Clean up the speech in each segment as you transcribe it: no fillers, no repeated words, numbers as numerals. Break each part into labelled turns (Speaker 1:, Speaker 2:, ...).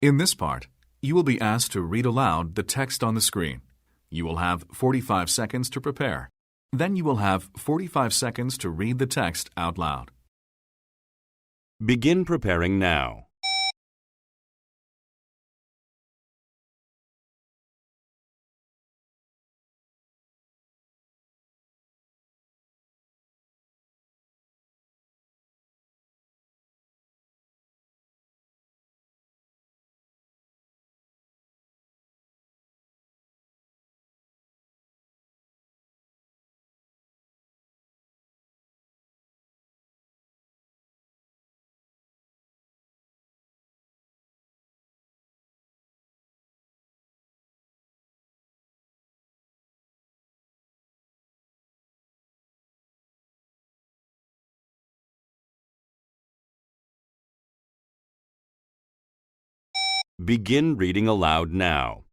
Speaker 1: In this part, you will be asked to read aloud the text on the screen. You will have 45 seconds to prepare. Then you will have 45 seconds to read the text out loud.
Speaker 2: Begin preparing now. Begin reading aloud now.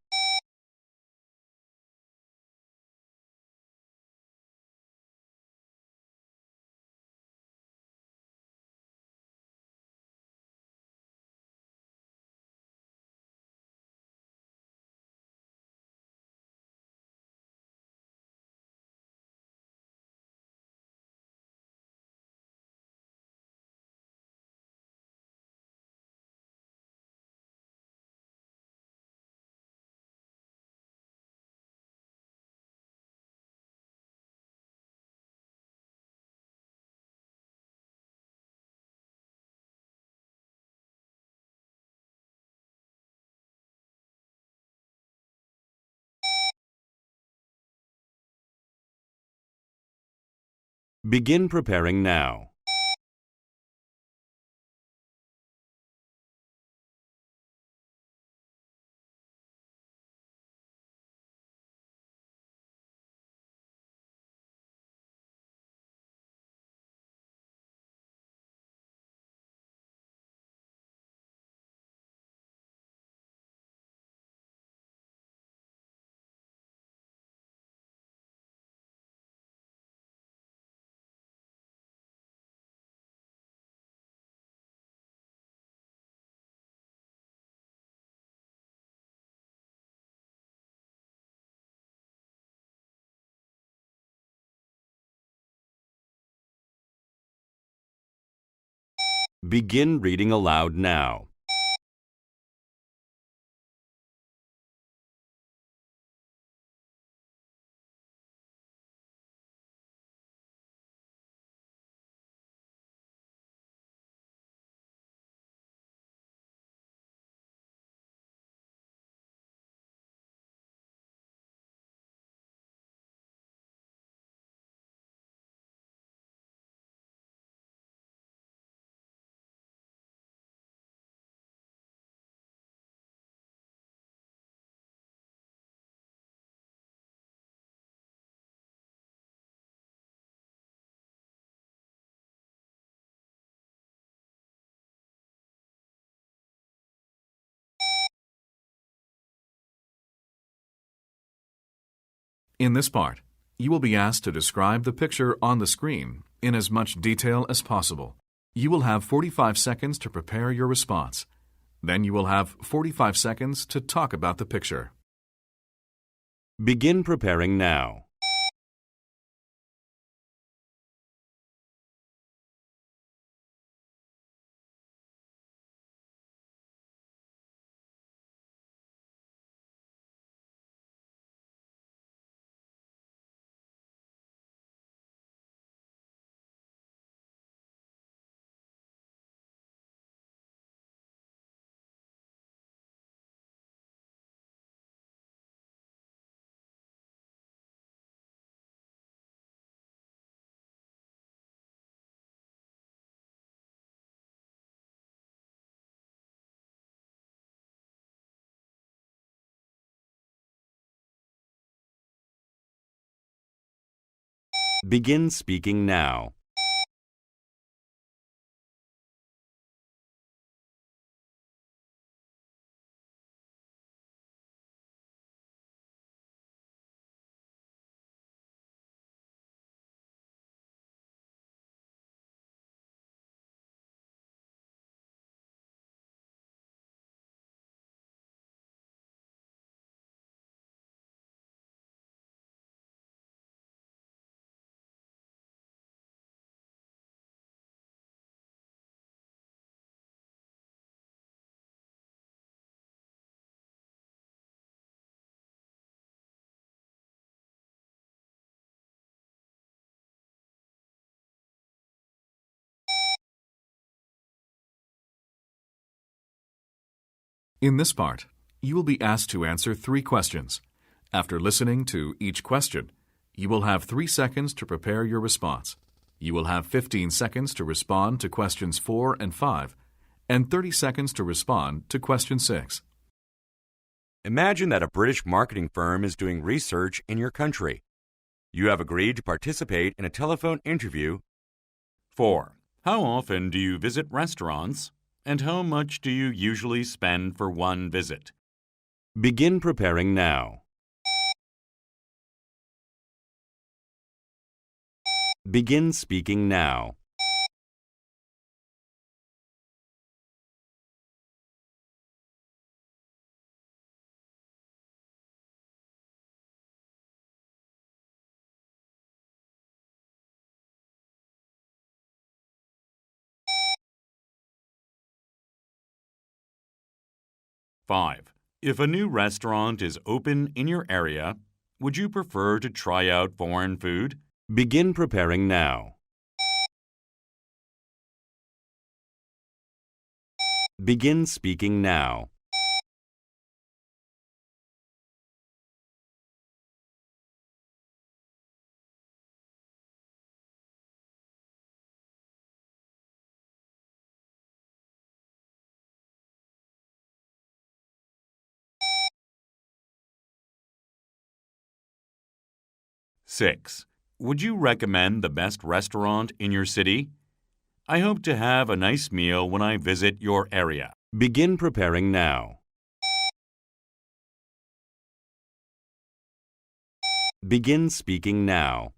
Speaker 2: Begin preparing now. Begin reading aloud now.
Speaker 1: In this part, you will be asked to describe the picture on the screen in as much detail as possible. You will have 45 seconds to prepare your response. Then you will have 45 seconds to talk about the picture.
Speaker 2: Begin preparing now. Begin speaking now.
Speaker 1: In this part, you will be asked to answer 3 questions. After listening to each question, you will have 3 seconds to prepare your response. You will have 15 seconds to respond to questions 4 and 5, and 30 seconds to respond to question 6.
Speaker 2: Imagine that a British marketing firm is doing research in your country. You have agreed to participate in a telephone interview. 4. How often do you visit restaurants, and how much do you usually spend for one visit? Begin preparing now. Begin speaking now. Five. If a new restaurant is open in your area, would you prefer to try out foreign food? Begin preparing now. Begin speaking now. Six. Would you recommend the best restaurant in your city? I hope to have a nice meal when I visit your area. Begin preparing now. Begin speaking now.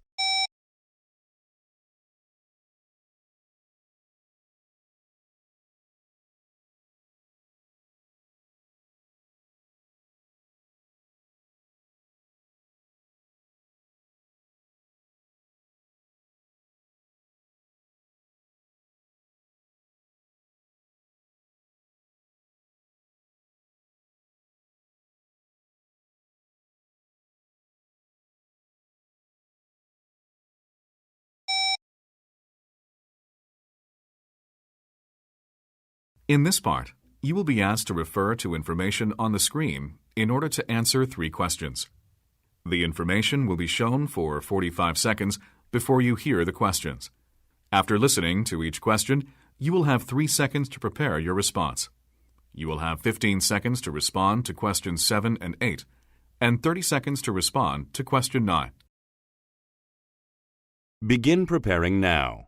Speaker 1: In this part, you will be asked to refer to information on the screen in order to answer 3 questions. The information will be shown for 45 seconds before you hear the questions. After listening to each question, you will have 3 seconds to prepare your response. You will have 15 seconds to respond to questions 7 and 8, and 30 seconds to respond to question 9.
Speaker 2: Begin preparing now.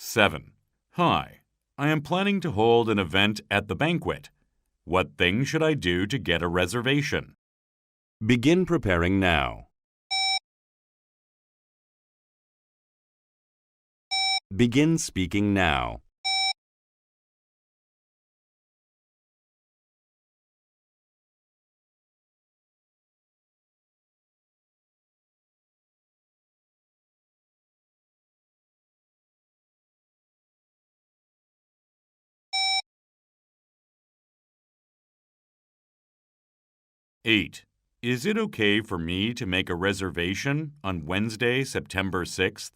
Speaker 2: Seven. Hi, I am planning to hold an event at the banquet. What things should I do to get a reservation? Begin preparing now. Begin speaking now. Eight. Is it okay for me to make a reservation on Wednesday, September 6th?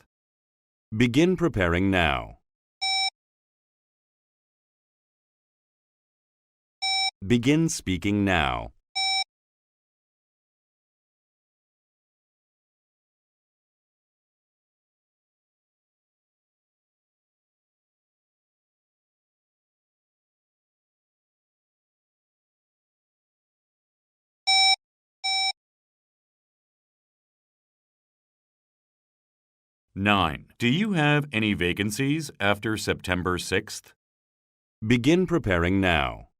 Speaker 2: Begin preparing now. Begin speaking now. Nine. Do you have any vacancies after September 6th? Begin preparing now.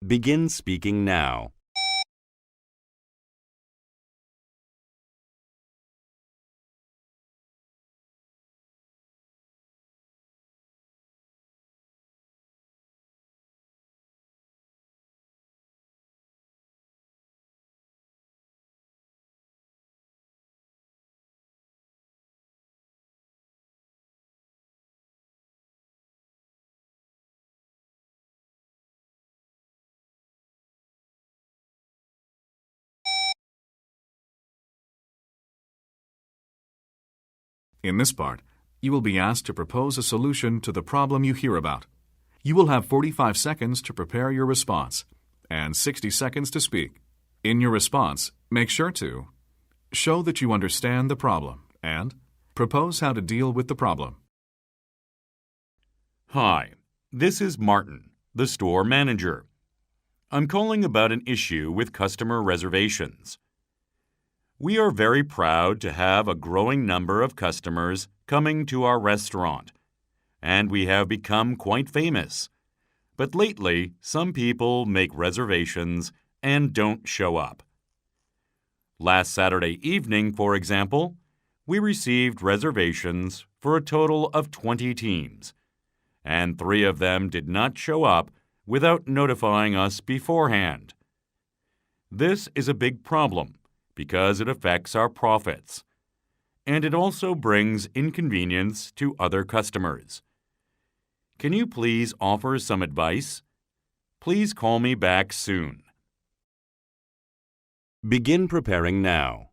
Speaker 2: Begin speaking now.
Speaker 1: In this part, you will be asked to propose a solution to the problem you hear about. You will have 45 seconds to prepare your response and 60 seconds to speak. In your response, make sure to show that you understand the problem and propose how to deal with the problem.
Speaker 2: Hi, this is Martin, the store manager. I'm calling about an issue with customer reservations. We are very proud to have a growing number of customers coming to our restaurant, and we have become quite famous. But lately, some people make reservations and don't show up. Last Saturday evening, for example, we received reservations for a total of 20 teams, and 3 of them did not show up without notifying us beforehand. This is a big problem because it affects our profits, and it also brings inconvenience to other customers. Can you please offer some advice? Please call me back soon. Begin preparing now.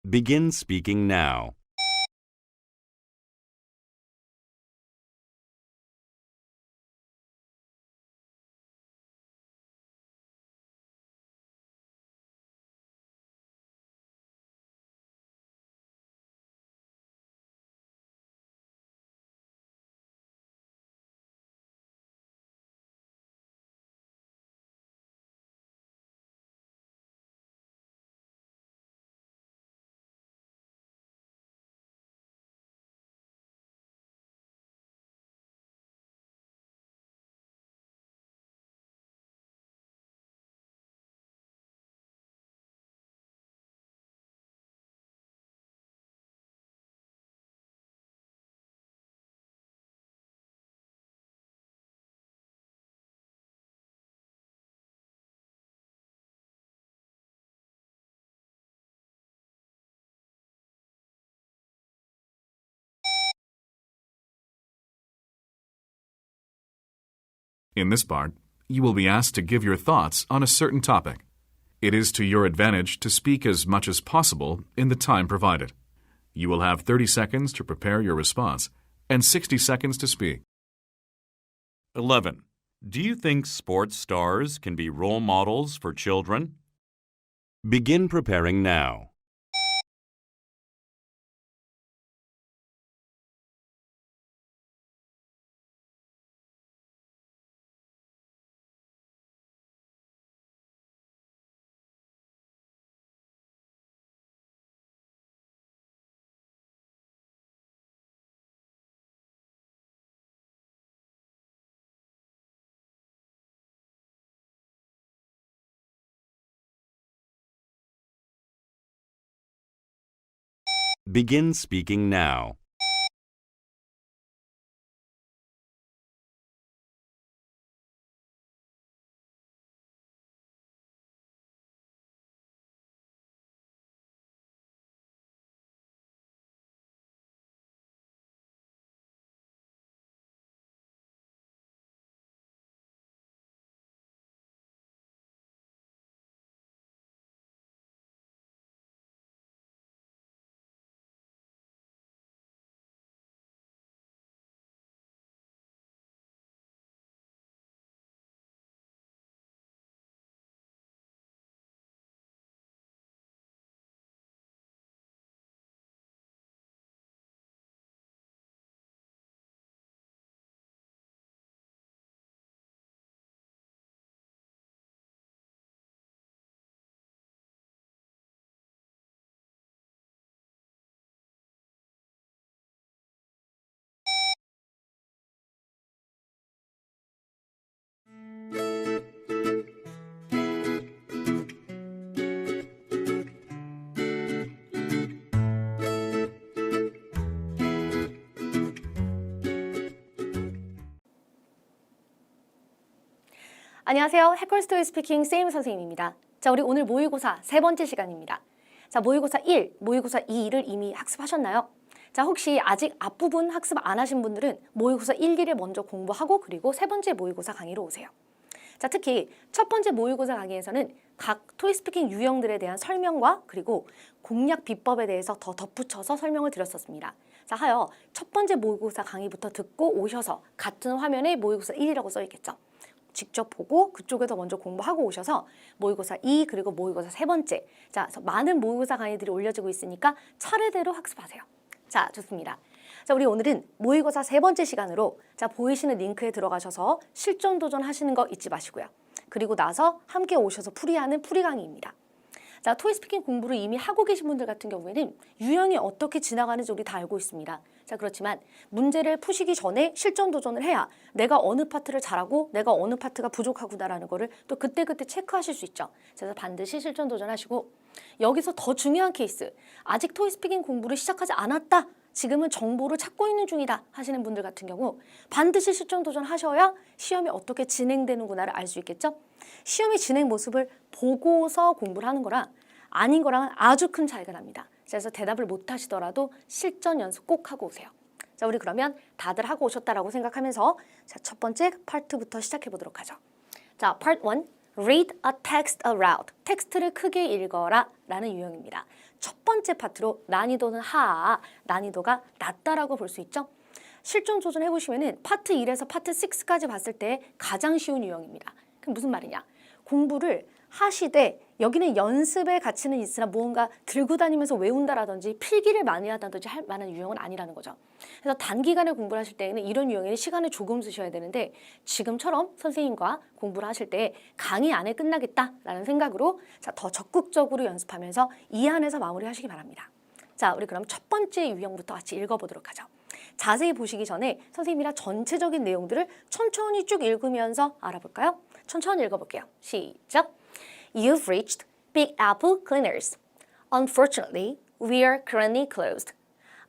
Speaker 2: Begin speaking now.
Speaker 1: In this part, you will be asked to give your thoughts on a certain topic. It is to your advantage to speak as much as possible in the time provided. You will have 30 seconds to prepare your response and 60 seconds to speak.
Speaker 2: 11. Do you think sports stars can be role models for children? Begin preparing now. Begin speaking now.
Speaker 3: 안녕하세요. 해커스토리 스피킹 세임 선생님입니다. 자, 우리 오늘 모의고사 세 번째 시간입니다. 자, 모의고사 1, 모의고사 2를 이미 학습하셨나요? 자, 혹시 아직 앞부분 학습 안 하신 분들은 모의고사 1, 2를 먼저 공부하고 그리고 세 번째 모의고사 강의로 오세요. 자, 특히 첫 번째 모의고사 강의에서는 각 토익스피킹 유형들에 대한 설명과 그리고 공략 비법에 대해서 더 덧붙여서 설명을 드렸었습니다. 자, 하여 첫 번째 모의고사 강의부터 듣고 오셔서 같은 화면에 모의고사 1이라고 써 있겠죠. 직접 보고 그쪽에서 먼저 공부하고 오셔서 모의고사 2 그리고 모의고사 세 번째, 자, 그래서 많은 모의고사 강의들이 올려지고 있으니까 차례대로 학습하세요. 자, 좋습니다. 자, 우리 오늘은 모의고사 세 번째 시간으로 자, 보이시는 링크에 들어가셔서 실전 도전하시는 거 잊지 마시고요. 그리고 나서 함께 오셔서 풀이하는 풀이 강의입니다. 자, 토익스피킹 공부를 이미 하고 계신 분들 같은 경우에는 유형이 어떻게 지나가는지 우리 다 알고 있습니다. 자, 그렇지만 문제를 푸시기 전에 실전 도전을 해야 내가 어느 파트를 잘하고 내가 어느 파트가 부족하구나라는 거를 또 그때그때 체크하실 수 있죠. 그래서 반드시 실전 도전하시고 여기서 더 중요한 케이스, 아직 토익스피킹 공부를 시작하지 않았다. 지금은 정보를 찾고 있는 중이다 하시는 분들 같은 경우 반드시 실전 도전하셔야 시험이 어떻게 진행되는구나를 알 수 있겠죠. 시험의 진행 모습을 보고서 공부를 하는 거랑 아닌 거랑은 아주 큰 차이가 납니다. 그래서 대답을 못 하시더라도 실전 연습 꼭 하고 오세요. 자, 우리 그러면 다들 하고 오셨다라고 생각하면서 자, 첫 번째 파트부터 시작해 보도록 하죠. 자, Part 1. Read a text aloud. 텍스트를 크게 읽어라 라는 유형입니다. 첫 번째 파트로 난이도는 하하, 난이도가 낮다라고 볼 수 있죠. 실전 도전 해보시면은 파트 1에서 파트 6까지 봤을 때 가장 쉬운 유형입니다. 그럼 무슨 말이냐? 공부를 하시되 여기는 연습의 가치는 있으나 무언가 들고 다니면서 외운다라든지 필기를 많이 하다든지 할 만한 유형은 아니라는 거죠. 그래서 단기간에 공부를 하실 때에는 이런 유형에는 시간을 조금 쓰셔야 되는데 지금처럼 선생님과 공부를 하실 때 강의 안에 끝나겠다라는 생각으로 자, 더 적극적으로 연습하면서 이 안에서 마무리하시기 바랍니다. 자, 우리 그럼 첫 번째 유형부터 같이 읽어보도록 하죠. 자세히 보시기 전에 선생님이랑 전체적인 내용들을 천천히 쭉 읽으면서 알아볼까요? 천천히 읽어볼게요. 시작! You've reached Big Apple Cleaners. Unfortunately, we are currently closed.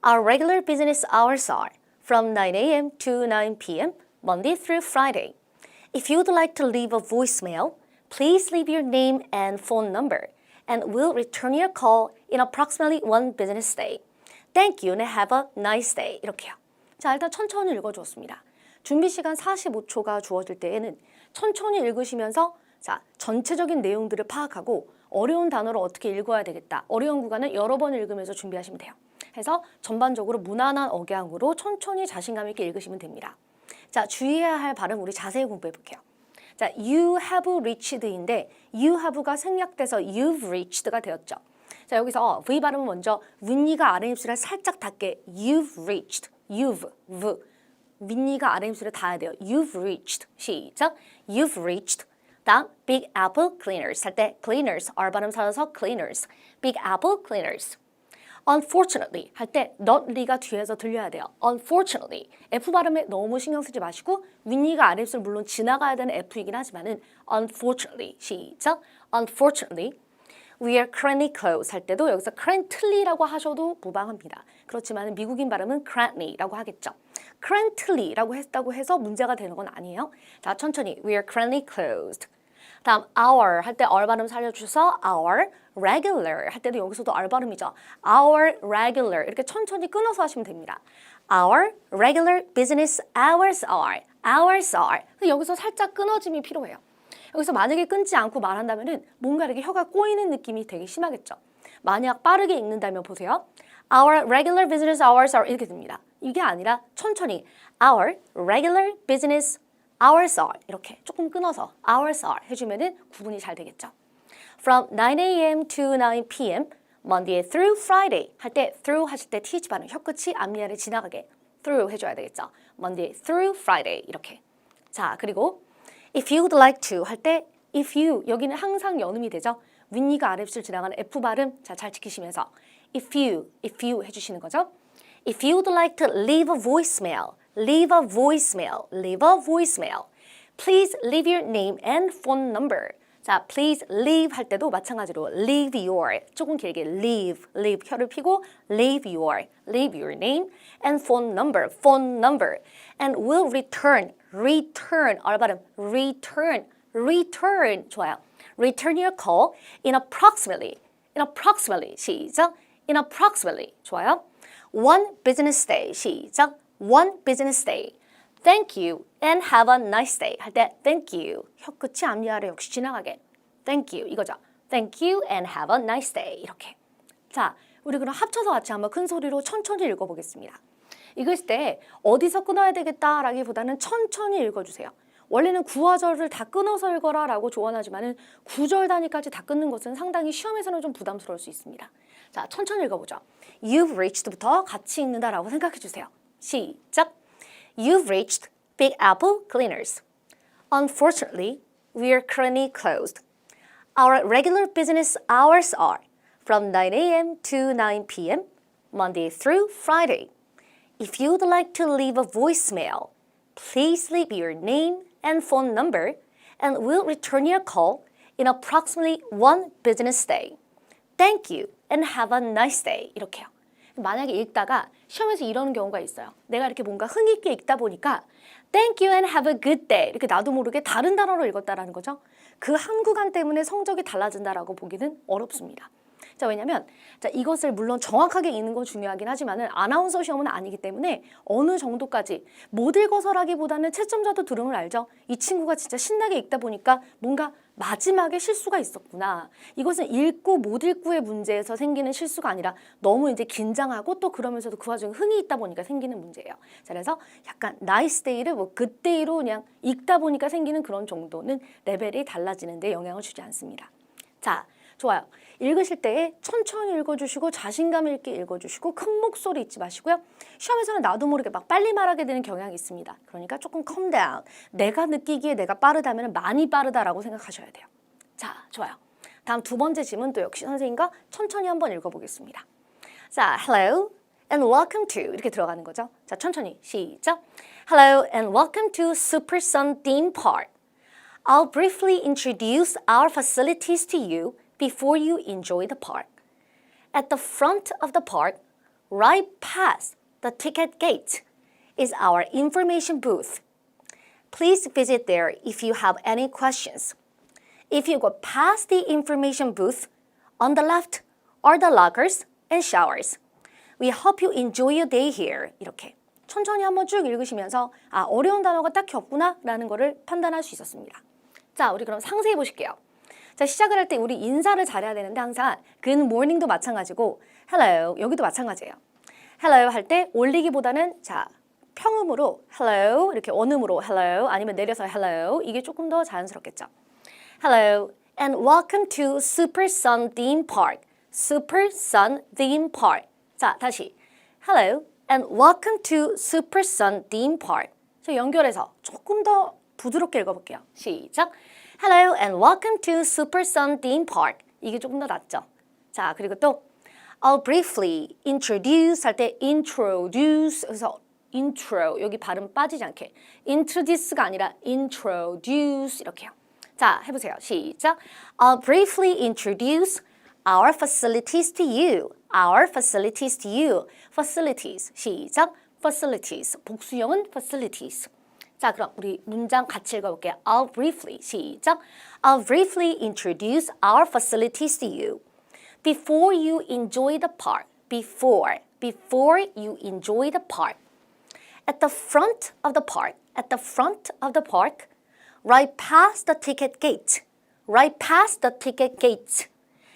Speaker 3: Our regular business hours are from 9 a.m. to 9 p.m. Monday through Friday. If you'd like to leave a voicemail, please leave your name and phone number, and we'll return your call in approximately one business day. Thank you and have a nice day. 이렇게요. 자, 일단 천천히 읽어주었습니다. 준비 시간 45초가 주어질 때에는 천천히 읽으시면서 자, 전체적인 내용들을 파악하고 어려운 단어를 어떻게 읽어야 되겠다. 어려운 구간은 여러 번 읽으면서 준비하시면 돼요. 해서 전반적으로 무난한 억양으로 천천히 자신감 있게 읽으시면 됩니다. 자, 주의해야 할 발음 우리 자세히 공부해 볼게요. 자, you have reached인데 you have가 생략돼서 you've reached가 되었죠. 자, 여기서 V 발음은 먼저 윗니가 아랫입술에 살짝 닿게 you've reached, you've, v. 윗니가 아랫입술에 닿아야 돼요. You've reached. 시작. You've reached. 다음 Big Apple Cleaners 할 때 cleaners, R 발음 살아서 cleaners. Big Apple Cleaners. Unfortunately 할 때 notly가 뒤에서 들려야 돼요. Unfortunately. F 발음에 너무 신경 쓰지 마시고 윗니가 아랫입술 물론 지나가야 되는 F이긴 하지만은 unfortunately. 시작. Unfortunately. We are currently closed 할 때도 여기서 currently라고 하셔도 무방합니다. 그렇지만 미국인 발음은 currently라고 하겠죠. currently라고 했다고 해서 문제가 되는 건 아니에요. 자, 천천히 we are currently closed. 다음 our 할 때 R 발음 살려주셔서 our regular 할 때도 여기서도 R 발음이죠. our regular 이렇게 천천히 끊어서 하시면 됩니다. Our regular business hours are. 여기서 살짝 끊어짐이 필요해요. 여기서 만약에 끊지 않고 말한다면은 뭔가 이렇게 혀가 꼬이는 느낌이 되게 심하겠죠. 만약 빠르게 읽는다면 보세요. Our regular business hours are 이렇게 됩니다. 이게 아니라 천천히 Our regular business hours are 이렇게 조금 끊어서 hours are 해주면은 구분이 잘 되겠죠. From 9 a.m. to 9 p.m. Monday through Friday 할 때 through 하실 때 th 발음 혀끝이 앞니안에 지나가게 through 해줘야 되겠죠. Monday through Friday 이렇게. 자, 그리고 If you'd like to 할 때 if you 여기는 항상 연음이 되죠. 윗니가 아랫입술 지나가는 F 발음 잘 지키시면서 if you 해주시는 거죠. If you'd like to leave a voicemail, please leave your name and phone number. 자, please leave 할 때도 마찬가지로 leave your 조금 길게 leave 혀를 피고 leave your name and phone number and we'll return R 발음 return return 좋아요. Return your call in approximately 시작. In approximately 좋아요. One business day 시작. One business day. Thank you and have a nice day 할 때 thank you 혀 끝이 앞니 아래 역시 지나가게 thank you 이거죠. Thank you and have a nice day 이렇게. 자, 우리 그럼 합쳐서 같이 한번 큰 소리로 천천히 읽어보겠습니다. 읽을 때 어디서 끊어야 되겠다라기보다는 천천히 읽어주세요. 원래는 구화절을 다 끊어서 읽어라 라고 조언하지만 구절 단위까지 다 끊는 것은 상당히 시험에서는 좀 부담스러울 수 있습니다. 자, 천천히 읽어보죠. You've reached부터 같이 읽는다라고 생각해 주세요. 시작! You've reached Big Apple Cleaners. Unfortunately, we're currently closed. Our regular business hours are from 9 a.m. to 9 p.m. Monday through Friday. If you'd like to leave a voicemail, please leave your name and phone number and we'll return your call in approximately one business day. Thank you and have a nice day. 이렇게요. 만약에 읽다가 시험에서 이러는 경우가 있어요. 내가 이렇게 뭔가 흥 있게 읽다 보니까 Thank you and have a good day. 이렇게 나도 모르게 다른 단어로 읽었다라는 거죠. 그 한 구간 때문에 성적이 달라진다라고 보기는 어렵습니다. 자, 왜냐면 자, 이것을 물론 정확하게 읽는 건 중요하긴 하지만은 아나운서 시험은 아니기 때문에 어느 정도까지 못 읽어서라기보다는 채점자도 들으면 알죠. 이 친구가 진짜 신나게 읽다 보니까 뭔가 마지막에 실수가 있었구나. 이것은 읽고 못 읽고의 문제에서 생기는 실수가 아니라 너무 이제 긴장하고 또 그러면서도 그 와중에 흥이 있다 보니까 생기는 문제예요. 자, 그래서 약간 nice day를 뭐 good day로 그냥 읽다 보니까 생기는 그런 정도는 레벨이 달라지는데 영향을 주지 않습니다. 자, 좋아요. 읽으실 때 천천히 읽어주시고 자신감 있게 읽어주시고 큰 목소리 잊지 마시고요. 시험에서는 나도 모르게 막 빨리 말하게 되는 경향이 있습니다. 그러니까 조금 calm down. 내가 느끼기에 내가 빠르다면 많이 빠르다라고 생각하셔야 돼요. 자, 좋아요. 다음 두 번째 질문도 역시 선생님과 천천히 한번 읽어보겠습니다. 자, hello and welcome to 이렇게 들어가는 거죠. 자, 천천히 시작. Hello and welcome to Super Sun Theme Park. I'll briefly introduce our facilities to you before you enjoy the park. At the front of the park, right past the ticket gate, is our information booth. Please visit there if you have any questions. If you go past the information booth, on the left are the lockers and showers. We hope you enjoy your day here. 이렇게 천천히 한번 쭉 읽으시면서 아, 어려운 단어가 딱히 없구나라는 거를 판단할 수 있었습니다. 자, 우리 그럼 상세히 보실게요. 자, 시작을 할 때 우리 인사를 잘해야 되는데 항상 good morning도 마찬가지고 hello 여기도 마찬가지예요. hello 할 때 올리기보다는 자 평음으로 hello 이렇게 원음으로 hello 아니면 내려서 hello 이게 조금 더 자연스럽겠죠. Hello and welcome to Super Sun Theme Park. Super Sun Theme Park. 자, 다시 hello and welcome to Super Sun Theme Park. 자, 연결해서 조금 더 부드럽게 읽어볼게요. 시작. Hello and welcome to Super Sun Theme Park. 이게 조금 더 낫죠. 자, 그리고 또 I'll briefly introduce 할 때 introduce 그래서 intro 여기 발음 빠지지 않게 introduce가 아니라 introduce 이렇게요. 자, 해보세요. 시작. I'll briefly introduce our facilities to you. Our facilities to you. Facilities. 시작. Facilities. 복수형은 facilities. 자, 그럼 우리 문장 같이 읽어볼게요. I'll briefly, 시작. I'll briefly introduce our facilities to you. Before you enjoy the park. Before you enjoy the park. At the front of the park. At the front of the park. Right past the ticket gate. Right past the ticket gate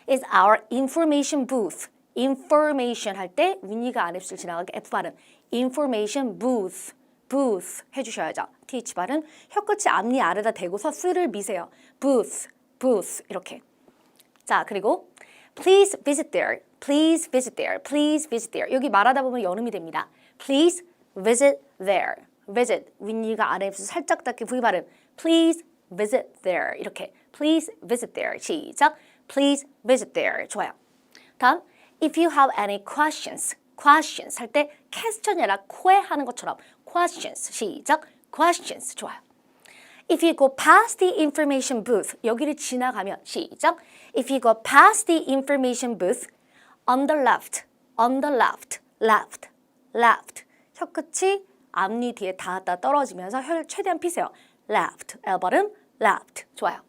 Speaker 3: is our information booth. Information 할 때 윗니가 아랫줄 지나가게 F 발음. Information booth. booth 해주셔야죠. th 발음 혀끝이 앞니 아래다 대고서 스를 미세요. booth, booth 이렇게. 자, 그리고 please visit there, please visit there, please visit there. 여기 말하다 보면 연음이 됩니다. please visit there, visit 윗니가 아래 입술 살짝 닿게 V 발음. please visit there 이렇게. please visit there 시작. please visit there 좋아요. 다음 if you have any questions. questions 할 때 question이 아니라 que 하는 것처럼 questions 시작 questions 좋아요. If you go past the information booth 여기를 지나가면 시작 If you go past the information booth on the left left 혀끝이 앞니 뒤에 닿았다 떨어지면서 혀를 최대한 피세요. left L 발음 left. 좋아요.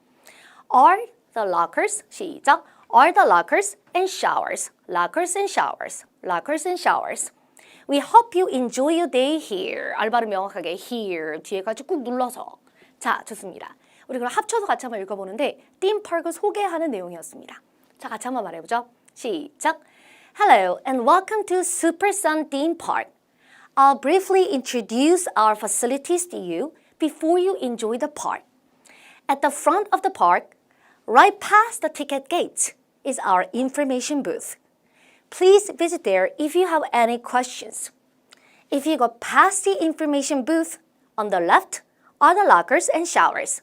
Speaker 3: Are the lockers, 시작. Are the lockers and showers. Lockers and showers. Lockers and showers. We hope you enjoy your day here. 알바를 명확하게 here 뒤에까지 꾹 눌러서. 자, 좋습니다. 우리 그럼 합쳐서 같이 한번 읽어보는데 띵파크를 소개하는 내용이었습니다. 자, 같이 한번 말해보죠. 시작. Hello and welcome to Super Sun Theme Park. I'll briefly introduce our facilities to you before you enjoy the park. At the front of the park, right past the ticket gate, is our information booth. Please visit there if you have any questions. If you go past the information booth, on the left are the lockers and showers.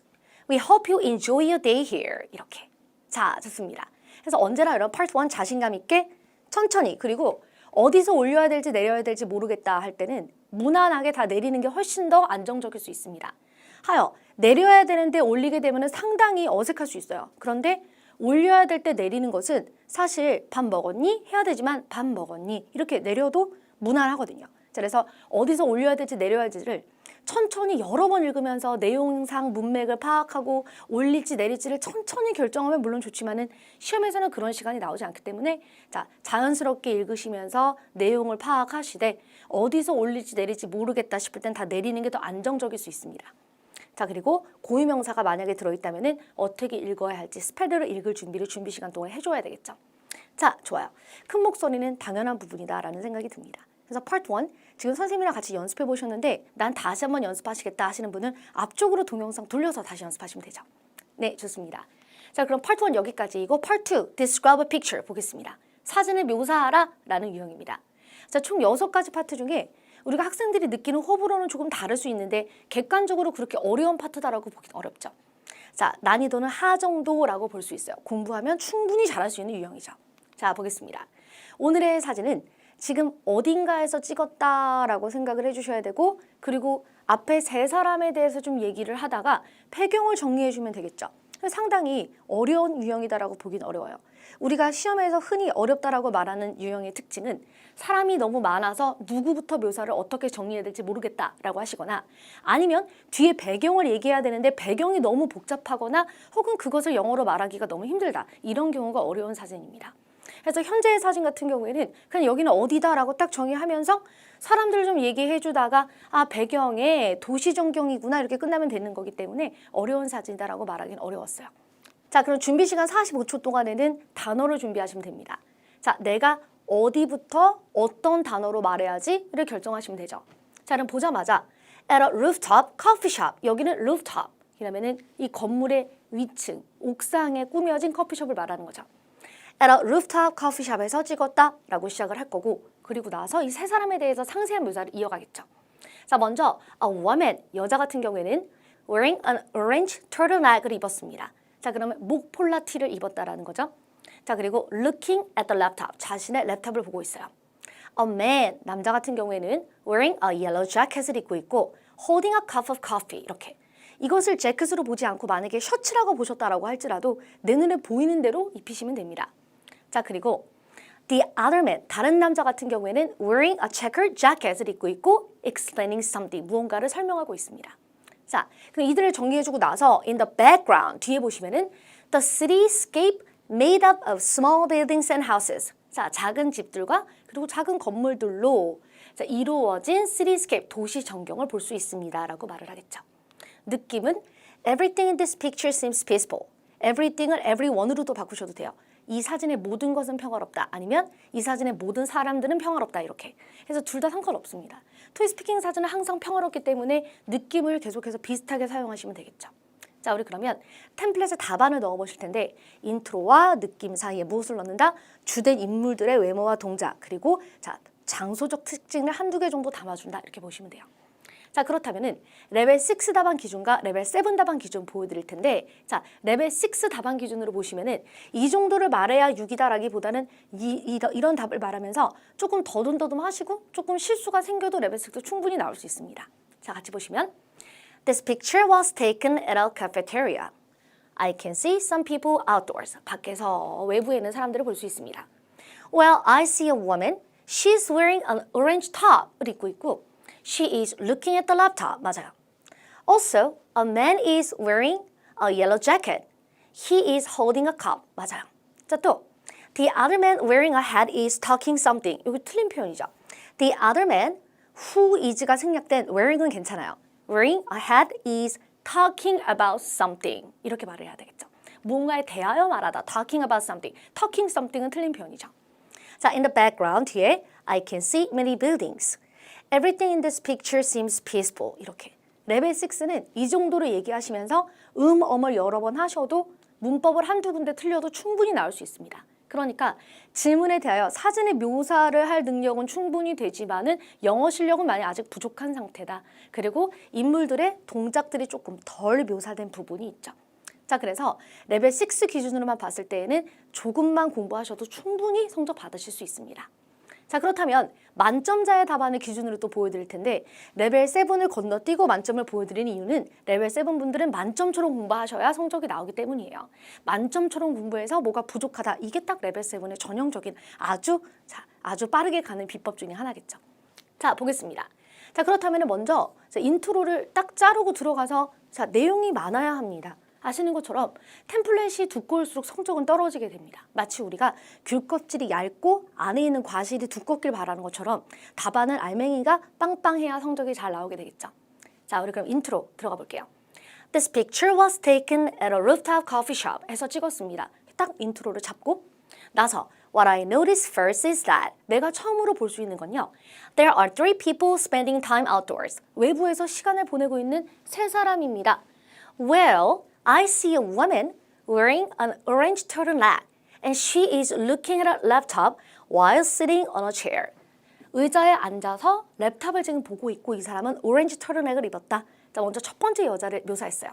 Speaker 3: We hope you enjoy your day here. 이렇게. 자, 좋습니다. 그래서 언제나 이런 파트 1 자신감 있게 천천히 그리고 어디서 올려야 될지 내려야 될지 모르겠다 할 때는 무난하게 다 내리는 게 훨씬 더 안정적일 수 있습니다. 하여 내려야 되는데 올리게 되면 상당히 어색할 수 있어요. 그런데 올려야 될 때 내리는 것은 사실 밥 먹었니? 해야 되지만 밥 먹었니? 이렇게 내려도 무난하거든요. 그래서 어디서 올려야 될지 내려야 될지를 천천히 여러 번 읽으면서 내용상 문맥을 파악하고 올릴지 내릴지를 천천히 결정하면 물론 좋지만은 시험에서는 그런 시간이 나오지 않기 때문에 자, 자연스럽게 읽으시면서 내용을 파악하시되 어디서 올릴지 내릴지 모르겠다 싶을 땐 다 내리는 게 더 안정적일 수 있습니다. 자, 그리고 고유명사가 만약에 들어있다면 어떻게 읽어야 할지 스펠들을 읽을 준비를 준비 시간 동안 해줘야 되겠죠. 자, 좋아요. 큰 목소리는 당연한 부분이다 라는 생각이 듭니다. 그래서 파트 1, 지금 선생님이랑 같이 연습해 보셨는데 난 다시 한번 연습하시겠다 하시는 분은 앞쪽으로 동영상 돌려서 다시 연습하시면 되죠. 네, 좋습니다. 자, 그럼 파트 1 여기까지이고 파트 2, describe a picture 보겠습니다. 사진을 묘사하라 라는 유형입니다. 자, 총 6가지 파트 중에 우리가 학생들이 느끼는 호불호는 조금 다를 수 있는데 객관적으로 그렇게 어려운 파트다라고 보긴 어렵죠. 자, 난이도는 하 정도라고 볼 수 있어요. 공부하면 충분히 잘할 수 있는 유형이죠. 자, 보겠습니다. 오늘의 사진은 지금 어딘가에서 찍었다라고 생각을 해주셔야 되고 그리고 앞에 세 사람에 대해서 좀 얘기를 하다가 배경을 정리해주면 되겠죠. 상당히 어려운 유형이다라고 보긴 어려워요. 우리가 시험에서 흔히 어렵다라고 말하는 유형의 특징은 사람이 너무 많아서 누구부터 묘사를 어떻게 정리해야 될지 모르겠다라고 하시거나 아니면 뒤에 배경을 얘기해야 되는데 배경이 너무 복잡하거나 혹은 그것을 영어로 말하기가 너무 힘들다. 이런 경우가 어려운 사진입니다. 그래서 현재의 사진 같은 경우에는 그냥 여기는 어디다라고 딱 정의하면서 사람들 좀 얘기해 주다가 아, 배경에 도시 전경이구나 이렇게 끝나면 되는 거기 때문에 어려운 사진이다라고 말하기는 어려웠어요. 자, 그럼 준비 시간 45초 동안에는 단어를 준비하시면 됩니다. 자, 내가 어디부터 어떤 단어로 말해야지를 결정하시면 되죠. 자, 그럼 보자마자 at a rooftop coffee shop. 여기는 rooftop. 이라면은 이 건물의 위층, 옥상에 꾸며진 커피숍을 말하는 거죠. at a rooftop coffee shop에서 찍었다라고 시작을 할 거고 그리고 나서 이 세 사람에 대해서 상세한 묘사를 이어가겠죠. 자, 먼저 a woman, 여자 같은 경우에는 wearing an orange turtleneck을 입었습니다. 자, 그러면 목 폴라티를 입었다라는 거죠. 자, 그리고 looking at the laptop, 자신의 랩탑을 보고 있어요. A man, 남자 같은 경우에는 wearing a yellow jacket을 입고 있고 holding a cup of coffee, 이렇게. 이것을 재킷으로 보지 않고 만약에 셔츠라고 보셨다라고 할지라도 내 눈에 보이는 대로 입히시면 됩니다. 자, 그리고 the other man, 다른 남자 같은 경우에는 wearing a checkered jacket을 입고 있고 explaining something, 무언가를 설명하고 있습니다. 자, 그럼 이들을 정리해주고 나서 in the background, 뒤에 보시면은 the cityscape made up of small buildings and houses. 자, 작은 집들과 그리고 작은 건물들로 자, 이루어진 cityscape, 도시 전경을 볼 수 있습니다라고 말을 하겠죠. 느낌은 everything in this picture seems peaceful. everything을 everyone으로도 바꾸셔도 돼요. 이 사진의 모든 것은 평화롭다. 아니면 이 사진의 모든 사람들은 평화롭다. 이렇게 해서 둘 다 상관없습니다. 토이스피킹 사진은 항상 평화롭기 때문에 느낌을 계속해서 비슷하게 사용하시면 되겠죠. 자, 우리 그러면 템플릿에 답안을 넣어보실 텐데 인트로와 느낌 사이에 무엇을 넣는다? 주된 인물들의 외모와 동작 그리고 자, 장소적 특징을 한두 개 정도 담아준다. 이렇게 보시면 돼요. 자, 그렇다면은 레벨 6 답안 기준과 레벨 7 답안 기준 보여드릴 텐데 자, 레벨 6 답안 기준으로 보시면은 이 정도를 말해야 6이다라기보다는 이런 답을 말하면서 조금 더듬더듬 하시고 조금 실수가 생겨도 레벨 6도 충분히 나올 수 있습니다. 자, 같이 보시면 This picture was taken at a cafeteria. I can see some people outdoors. 밖에서 외부에 있는 사람들을 볼 수 있습니다. Well, I see a woman. She's wearing an orange top을 입고 있고 She is looking at the laptop. 맞아요. Also, a man is wearing a yellow jacket. He is holding a cup. 맞아요. 자, 또 The other man wearing a hat is talking something. 이거 틀린 표현이죠. The other man who is가 생략된 wearing은 괜찮아요. Wearing a hat is talking about something. 이렇게 말을 해야 되겠죠. 뭔가에 대하여 말하다. Talking about something. Talking something은 틀린 표현이죠. 자, in the background 뒤에 I can see many buildings. Everything in this picture seems peaceful. 이렇게. 레벨 6는 이 정도로 얘기하시면서 어물 여러 번 하셔도 문법을 한두 군데 틀려도 충분히 나올 수 있습니다. 그러니까 질문에 대하여 사진의 묘사를 할 능력은 충분히 되지만은 영어 실력은 많이 아직 부족한 상태다. 그리고 인물들의 동작들이 조금 덜 묘사된 부분이 있죠. 자, 그래서 레벨 6 기준으로만 봤을 때에는 조금만 공부하셔도 충분히 성적 받으실 수 있습니다. 자, 그렇다면 만점자의 답안을 기준으로 또 보여드릴 텐데 레벨 7을 건너뛰고 만점을 보여드리는 이유는 레벨 7 분들은 만점처럼 공부하셔야 성적이 나오기 때문이에요. 만점처럼 공부해서 뭐가 부족하다. 이게 딱 레벨 7의 전형적인 아주 빠르게 가는 비법 중에 하나겠죠. 자, 보겠습니다. 자, 그렇다면 먼저 인트로를 딱 자르고 들어가서 내용이 많아야 합니다. 아시는 것처럼 템플릿이 두꺼울수록 성적은 떨어지게 됩니다. 마치 우리가 귤 껍질이 얇고 안에 있는 과실이 두껍길 바라는 것처럼 답안은 알맹이가 빵빵해야 성적이 잘 나오게 되겠죠. 자, 우리 그럼 인트로 들어가 볼게요. This picture was taken at a rooftop coffee shop 해서 찍었습니다. 딱 인트로를 잡고 나서 What I noticed first is that 내가 처음으로 볼 수 있는 건요. There are 3 people spending time outdoors. 외부에서 시간을 보내고 있는 3사람입니다. Well, I see a woman wearing an orange turtleneck and she is looking at a laptop while sitting on a chair. 의자에 앉아서 랩탑을 지금 보고 있고 이 사람은 오렌지 터틀넥을 입었다. 자, 먼저 첫 번째 여자를 묘사했어요.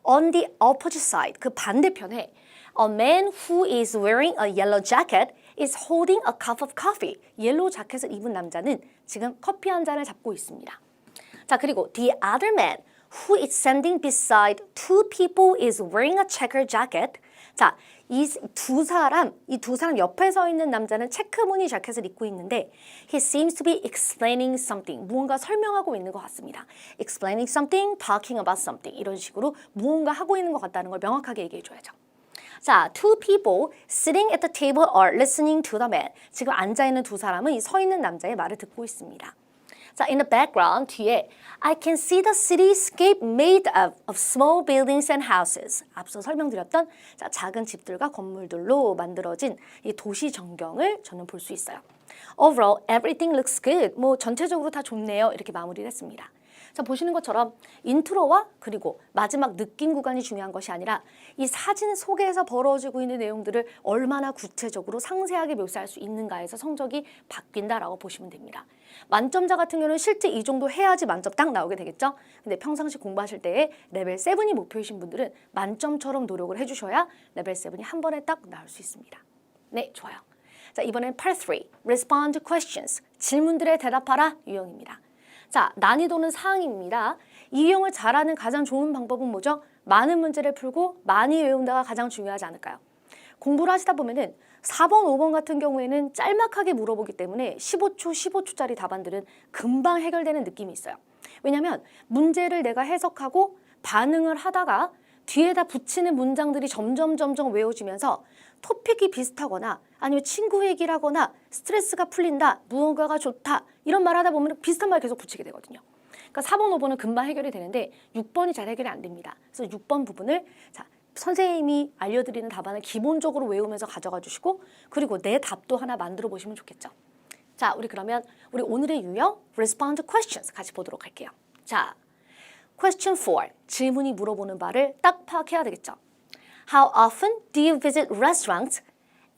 Speaker 3: On the opposite side, 그 반대편에 A man who is wearing a yellow jacket is holding a cup of coffee. 옐로우 자켓을 입은 남자는 지금 커피 한 잔을 잡고 있습니다. 자, 그리고 the other man who is standing beside 2 people is wearing a checker jacket. 자, 이 두 사람 옆에 서 있는 남자는 체크무늬 자켓을 입고 있는데 he seems to be explaining something. 무언가 설명하고 있는 것 같습니다. explaining something, talking about something. 이런 식으로 무언가 하고 있는 것 같다는 걸 명확하게 얘기해 줘야죠. 자, 2 people sitting at the table are listening to the man. 지금 앉아있는 두 사람은 이 서 있는 남자의 말을 듣고 있습니다. 자, in the background 뒤에 I can see the cityscape made up of small buildings and houses. 앞서 설명드렸던 작은 집들과 건물들로 만들어진 이 도시 전경을 저는 볼 수 있어요. Overall, everything looks good. 뭐 전체적으로 다 좋네요. 이렇게 마무리를 했습니다. 자, 보시는 것처럼 인트로와 그리고 마지막 느낌 구간이 중요한 것이 아니라 이 사진 속에서 벌어지고 있는 내용들을 얼마나 구체적으로 상세하게 묘사할 수 있는가에서 성적이 바뀐다라고 보시면 됩니다. 만점자 같은 경우는 실제 이 정도 해야지 만점 딱 나오게 되겠죠. 근데 평상시 공부하실 때에 레벨 7이 목표이신 분들은 만점처럼 노력을 해주셔야 레벨 7이 한 번에 딱 나올 수 있습니다. 네, 좋아요. 자, 이번엔 Part 3, Respond to Questions. 질문들에 대답하라 유형입니다. 자, 난이도는 4항입니다. 이 유형을 잘하는 가장 좋은 방법은 뭐죠? 많은 문제를 풀고 많이 외운다가 가장 중요하지 않을까요? 공부를 하시다 보면은 4번, 5번 같은 경우에는 짤막하게 물어보기 때문에 15초, 15초짜리 답안들은 금방 해결되는 느낌이 있어요. 왜냐하면 문제를 내가 해석하고 반응을 하다가 뒤에다 붙이는 문장들이 점점 외워지면서 토픽이 비슷하거나 아니면 친구 얘기를 하거나 스트레스가 풀린다, 무언가가 좋다 이런 말 하다 보면 비슷한 말 계속 붙이게 되거든요. 그러니까 4번, 5번은 금방 해결이 되는데 6번이 잘 해결이 안 됩니다. 그래서 6번 부분을 선생님이 알려드리는 답안을 기본적으로 외우면서 가져가 주시고 그리고 내 답도 하나 만들어 보시면 좋겠죠. 자, 그러면 우리 오늘의 유형 Respond to Questions 같이 보도록 할게요. 자, Question 4. 질문이 물어보는 바를 딱 파악해야 되겠죠. How often do you visit restaurants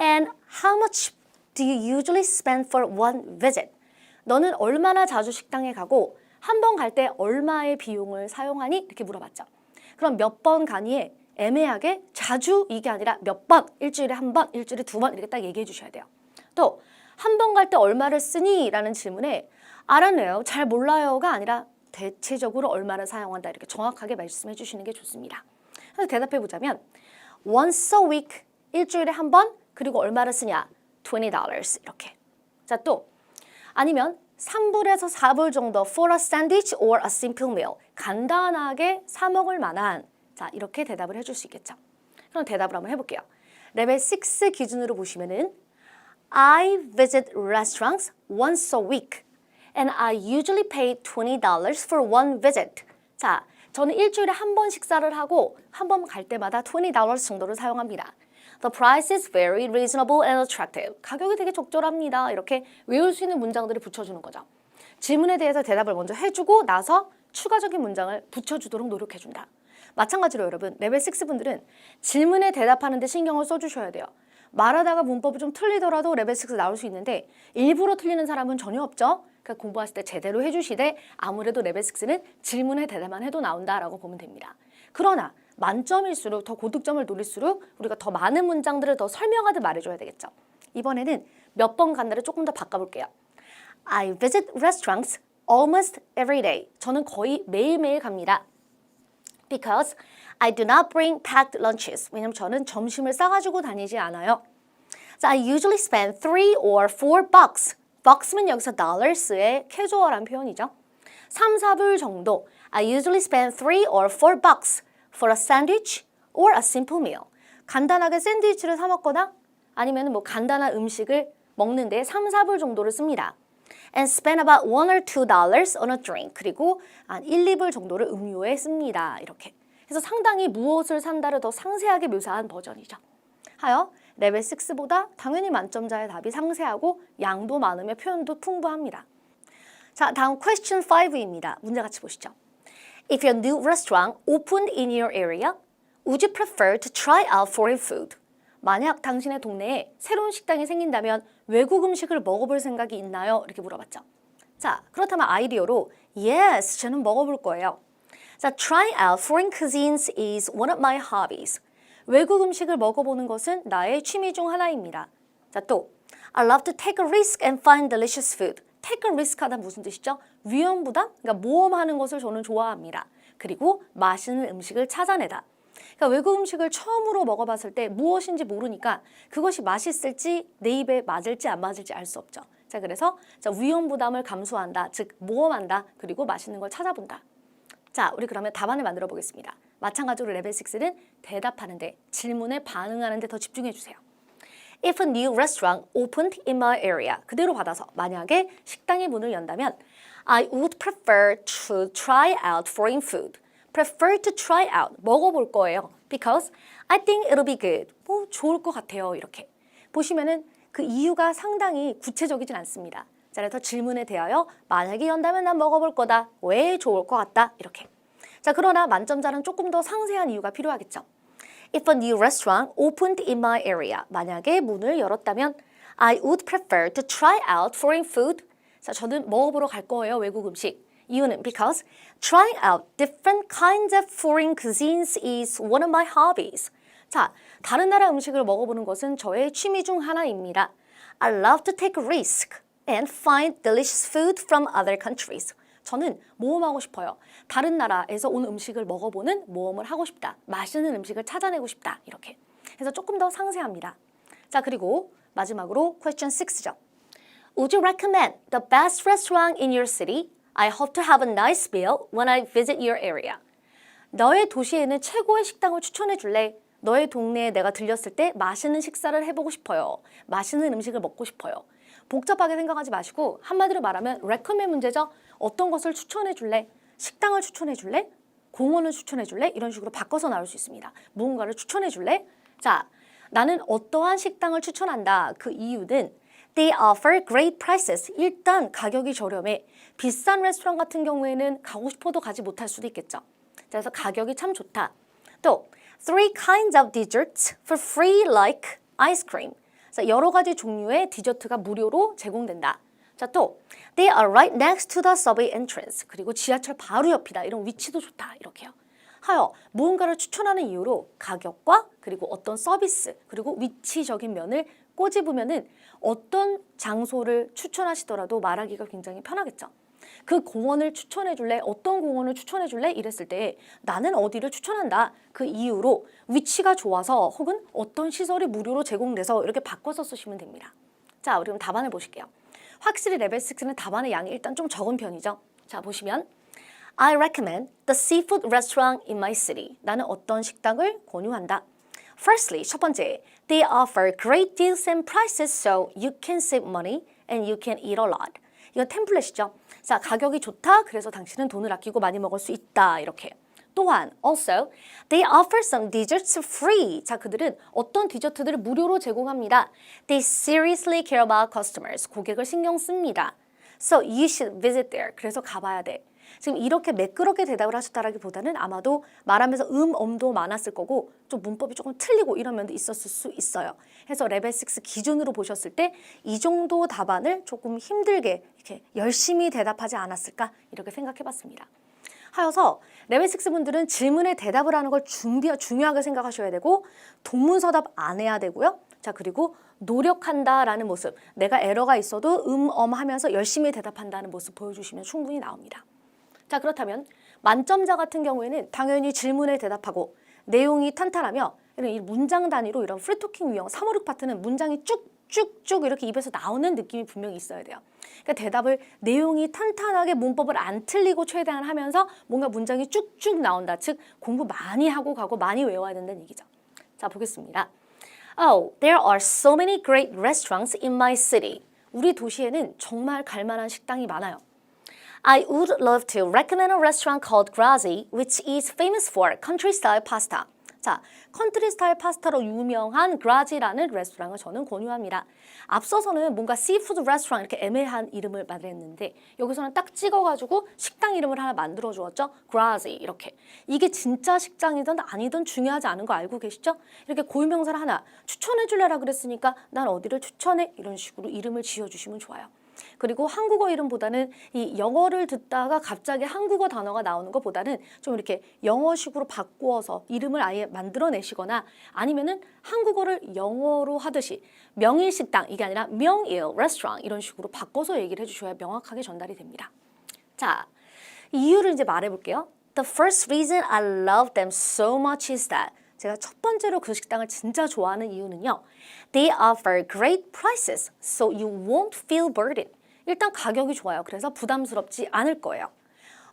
Speaker 3: and how much do you usually spend for one visit? 너는 얼마나 자주 식당에 가고 한 번 갈 때 얼마의 비용을 사용하니? 이렇게 물어봤죠. 그럼 몇 번 가니에 애매하게 자주 이게 아니라 몇 번, 일주일에 한 번, 일주일에 2번 이렇게 딱 얘기해 주셔야 돼요. 또 한 번 갈 때 얼마를 쓰니? 라는 질문에 I don't know, 잘 몰라요가 아니라 대체적으로 얼마를 사용한다 이렇게 정확하게 말씀해 주시는 게 좋습니다. 그래서 대답해 보자면 once a week, 일주일에 한 번, 그리고 얼마를 쓰냐? $20 이렇게. 자, 또 아니면 3불에서 4불 정도 for a sandwich or a simple meal. 간단하게 사 먹을 만한 자, 이렇게 대답을 해줄 수 있겠죠. 그럼 대답을 한번 해볼게요. 레벨 6 기준으로 보시면은 I visit restaurants once a week and I usually pay $20 for one visit. 자, 저는 일주일에 한 번 식사를 하고 한 번 갈 때마다 $20 정도를 사용합니다. The price is very reasonable and attractive. 가격이 되게 적절합니다. 이렇게 외울 수 있는 문장들을 붙여주는 거죠. 질문에 대해서 대답을 먼저 해주고 나서 추가적인 문장을 붙여주도록 노력해준다. 마찬가지로 여러분, 레벨 6 분들은 질문에 대답하는 데 신경을 써주셔야 돼요. 말하다가 문법이 좀 틀리더라도 레벨 6 나올 수 있는데 일부러 틀리는 사람은 전혀 없죠. 그러니까 공부하실 때 제대로 해주시되 아무래도 레벨 6는 질문에 대답만 해도 나온다라고 보면 됩니다. 그러나 만점일수록 더 고득점을 노릴수록 우리가 더 많은 문장들을 더 설명하듯 말해줘야 되겠죠. 이번에는 몇 번 간다를 조금 더 바꿔볼게요. I visit restaurants almost every day. 저는 거의 매일매일 갑니다. Because I do not bring packed lunches. 왜냐면 저는 점심을 싸가지고 다니지 않아요. So I usually spend 3 or 4 bucks. bucks는 여기서 dollars의 캐주얼한 표현이죠. 3, 4불 정도. I usually spend 3 or 4 bucks for a sandwich or a simple meal. 간단하게 샌드위치를 사 먹거나 아니면 뭐 간단한 음식을 먹는데 3, 4불 정도를 씁니다. And spend about $1 or $2 on a drink. 그리고 한 1, 2불 정도를 음료에 씁니다. 이렇게. 그래서 상당히 무엇을 산다를 더 상세하게 묘사한 버전이죠. 하여 레벨 6보다 당연히 만점자의 답이 상세하고 양도 많으며 표현도 풍부합니다. 자, 다음 question 5입니다. 문제 같이 보시죠. If your new restaurant opened in your area, would you prefer to try out foreign food? 만약 당신의 동네에 새로운 식당이 생긴다면 외국 음식을 먹어볼 생각이 있나요? 이렇게 물어봤죠. 자, 그렇다면 아이디어로 Yes, 저는 먹어볼 거예요. 자, try out foreign cuisines is one of my hobbies. 외국 음식을 먹어보는 것은 나의 취미 중 하나입니다. 자, 또 I love to take a risk and find delicious food. take a risk 하다 무슨 뜻이죠? 위험 부담? 그러니까 모험하는 것을 저는 좋아합니다. 그리고 맛있는 음식을 찾아내다. 그러니까 외국 음식을 처음으로 먹어봤을 때 무엇인지 모르니까 그것이 맛있을지 내 입에 맞을지 안 맞을지 알 수 없죠. 자, 그래서 위험 부담을 감수한다. 즉 모험한다. 그리고 맛있는 걸 찾아본다. 자, 우리 그러면 답안을 만들어 보겠습니다. 마찬가지로 레벨 6는 대답하는데 질문에 반응하는 데 더 집중해 주세요. If a new restaurant opened in my area. 그대로 받아서 만약에 식당이 문을 연다면 I would prefer to try out foreign food. prefer to try out. 먹어볼 거예요. Because I think it'll be good. 뭐 좋을 것 같아요. 이렇게. 보시면은 그 이유가 상당히 구체적이진 않습니다. 자, 그래서 질문에 대하여 만약에 연다면 난 먹어볼 거다. 왜 좋을 것 같다. 이렇게. 자, 그러나 만점자는 조금 더 상세한 이유가 필요하겠죠. If a new restaurant opened in my area. 만약에 문을 열었다면 I would prefer to try out foreign food. 자, 저는 먹어보러 갈 거예요. 외국 음식. 이유는 because trying out different kinds of foreign cuisines is one of my hobbies. 자, 다른 나라 음식을 먹어보는 것은 저의 취미 중 하나입니다. I love to take a risk and find delicious food from other countries. 저는 모험하고 싶어요. 다른 나라에서 온 음식을 먹어보는 모험을 하고 싶다. 맛있는 음식을 찾아내고 싶다. 이렇게. 그래서 조금 더 상세합니다. 자, 그리고 마지막으로 question 6죠. Would you recommend the best restaurant in your city? I hope to have a nice meal when I visit your area. 너의 도시에는 최고의 식당을 추천해 줄래? 너의 동네에 내가 들렸을 때 맛있는 식사를 해보고 싶어요. 맛있는 음식을 먹고 싶어요. 복잡하게 생각하지 마시고 한마디로 말하면 recommend 문제죠. 어떤 것을 추천해 줄래? 식당을 추천해 줄래? 공원을 추천해 줄래? 이런 식으로 바꿔서 나올 수 있습니다. 무언가를 추천해 줄래? 자, 나는 어떠한 식당을 추천한다. 그 이유는 They offer great prices. 일단 가격이 저렴해. 비싼 레스토랑 같은 경우에는 가고 싶어도 가지 못할 수도 있겠죠. 그래서 가격이 참 좋다. 또 3 kinds of desserts for free like ice cream. 여러 가지 종류의 디저트가 무료로 제공된다. 자, 또 They are right next to the subway entrance. 그리고 지하철 바로 옆이다. 이런 위치도 좋다. 이렇게요. 하여 무언가를 추천하는 이유로 가격과 그리고 어떤 서비스 그리고 위치적인 면을 꼬집으면은 어떤 장소를 추천하시더라도 말하기가 굉장히 편하겠죠. 그 공원을 추천해 줄래? 어떤 공원을 추천해 줄래? 이랬을 때 나는 어디를 추천한다. 그 이유로 위치가 좋아서 혹은 어떤 시설이 무료로 제공돼서 이렇게 바꿔서 쓰시면 됩니다. 자, 우리 그럼 답안을 보실게요. 확실히 레벨 6는 답안의 양이 일단 좀 적은 편이죠. 자, 보시면 I recommend the seafood restaurant in my city. 나는 어떤 식당을 권유한다. Firstly, 첫 번째, they offer great deals and prices so you can save money and you can eat a lot. 이건 템플릿이죠. 자, 가격이 좋다. 그래서 당신은 돈을 아끼고 많이 먹을 수 있다. 이렇게. 또한 also they offer some desserts free. 자, 그들은 어떤 디저트들을 무료로 제공합니다. They seriously care about customers. 고객을 신경 씁니다. So you should visit there. 그래서 가봐야 돼. 지금 이렇게 매끄럽게 대답을 하셨다라기보다는 아마도 말하면서 엄도 많았을 거고 좀 문법이 조금 틀리고 이런 면도 있었을 수 있어요. 해서 레벨 6 기준으로 보셨을 때 이 정도 답안을 조금 힘들게 이렇게 열심히 대답하지 않았을까 이렇게 생각해봤습니다. 하여서 레벨 6 분들은 질문에 대답을 하는 걸 중요하게 생각하셔야 되고 동문서답 안 해야 되고요. 자, 그리고 노력한다라는 모습, 내가 에러가 있어도 하면서 열심히 대답한다는 모습 보여주시면 충분히 나옵니다. 자, 그렇다면 만점자 같은 경우에는 당연히 질문에 대답하고 내용이 탄탄하며 이 문장 단위로 이런 프리토킹 유형 3, 5, 6 파트는 문장이 쭉쭉쭉 이렇게 입에서 나오는 느낌이 분명히 있어야 돼요. 그러니까 대답을 내용이 탄탄하게 문법을 안 틀리고 최대한 하면서 뭔가 문장이 쭉쭉 나온다. 즉 공부 많이 하고 가고 많이 외워야 된다는 얘기죠. 자, 보겠습니다. Oh, there are so many great restaurants in my city. 우리 도시에는 정말 갈 만한 식당이 많아요. I would love to recommend a restaurant called Grazi, which is famous for country-style pasta. 자, 컨트리 스타일 파스타로 유명한 Grazi라는 레스토랑을 저는 권유합니다. 앞서서는 뭔가 시푸드 레스토랑 이렇게 애매한 이름을 말했는데 여기서는 딱 찍어가지고 식당 이름을 하나 만들어 주었죠. Grazi 이렇게. 이게 진짜 식당이든 아니든 중요하지 않은 거 알고 계시죠? 이렇게 고유명사를 하나 추천해 줄래라 그랬으니까 난 어디를 추천해 이런 식으로 이름을 지어주시면 좋아요. 그리고 한국어 이름보다는 이 영어를 듣다가 갑자기 한국어 단어가 나오는 것보다는 좀 이렇게 영어식으로 바꾸어서 이름을 아예 만들어내시거나 아니면은 한국어를 영어로 하듯이 명일식당 이게 아니라 명일 레스토랑 이런 식으로 바꿔서 얘기를 해주셔야 명확하게 전달이 됩니다. 자, 이유를 이제 말해볼게요. The first reason I love them so much is that 제가 첫 번째로 그 식당을 진짜 좋아하는 이유는요. They offer great prices, so you won't feel burdened. 일단 가격이 좋아요. 그래서 부담스럽지 않을 거예요.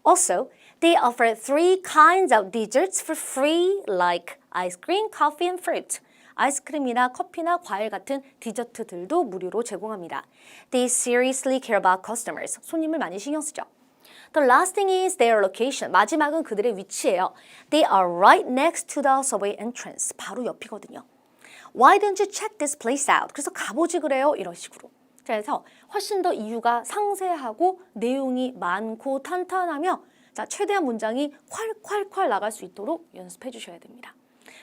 Speaker 3: Also, they offer 3 kinds of desserts for free, like ice cream, coffee, and fruit. 아이스크림이나 커피나 과일 같은 디저트들도 무료로 제공합니다. They seriously care about customers. 손님을 많이 신경 쓰죠. The last thing is their location. 마지막은 그들의 위치예요. They are right next to the subway entrance. 바로 옆이거든요. Why don't you check this place out? 그래서 가보지 그래요. 이런 식으로. 그래서 훨씬 더 이유가 상세하고 내용이 많고 탄탄하며 자, 최대한 문장이 콸콸콸 나갈 수 있도록 연습해 주셔야 됩니다.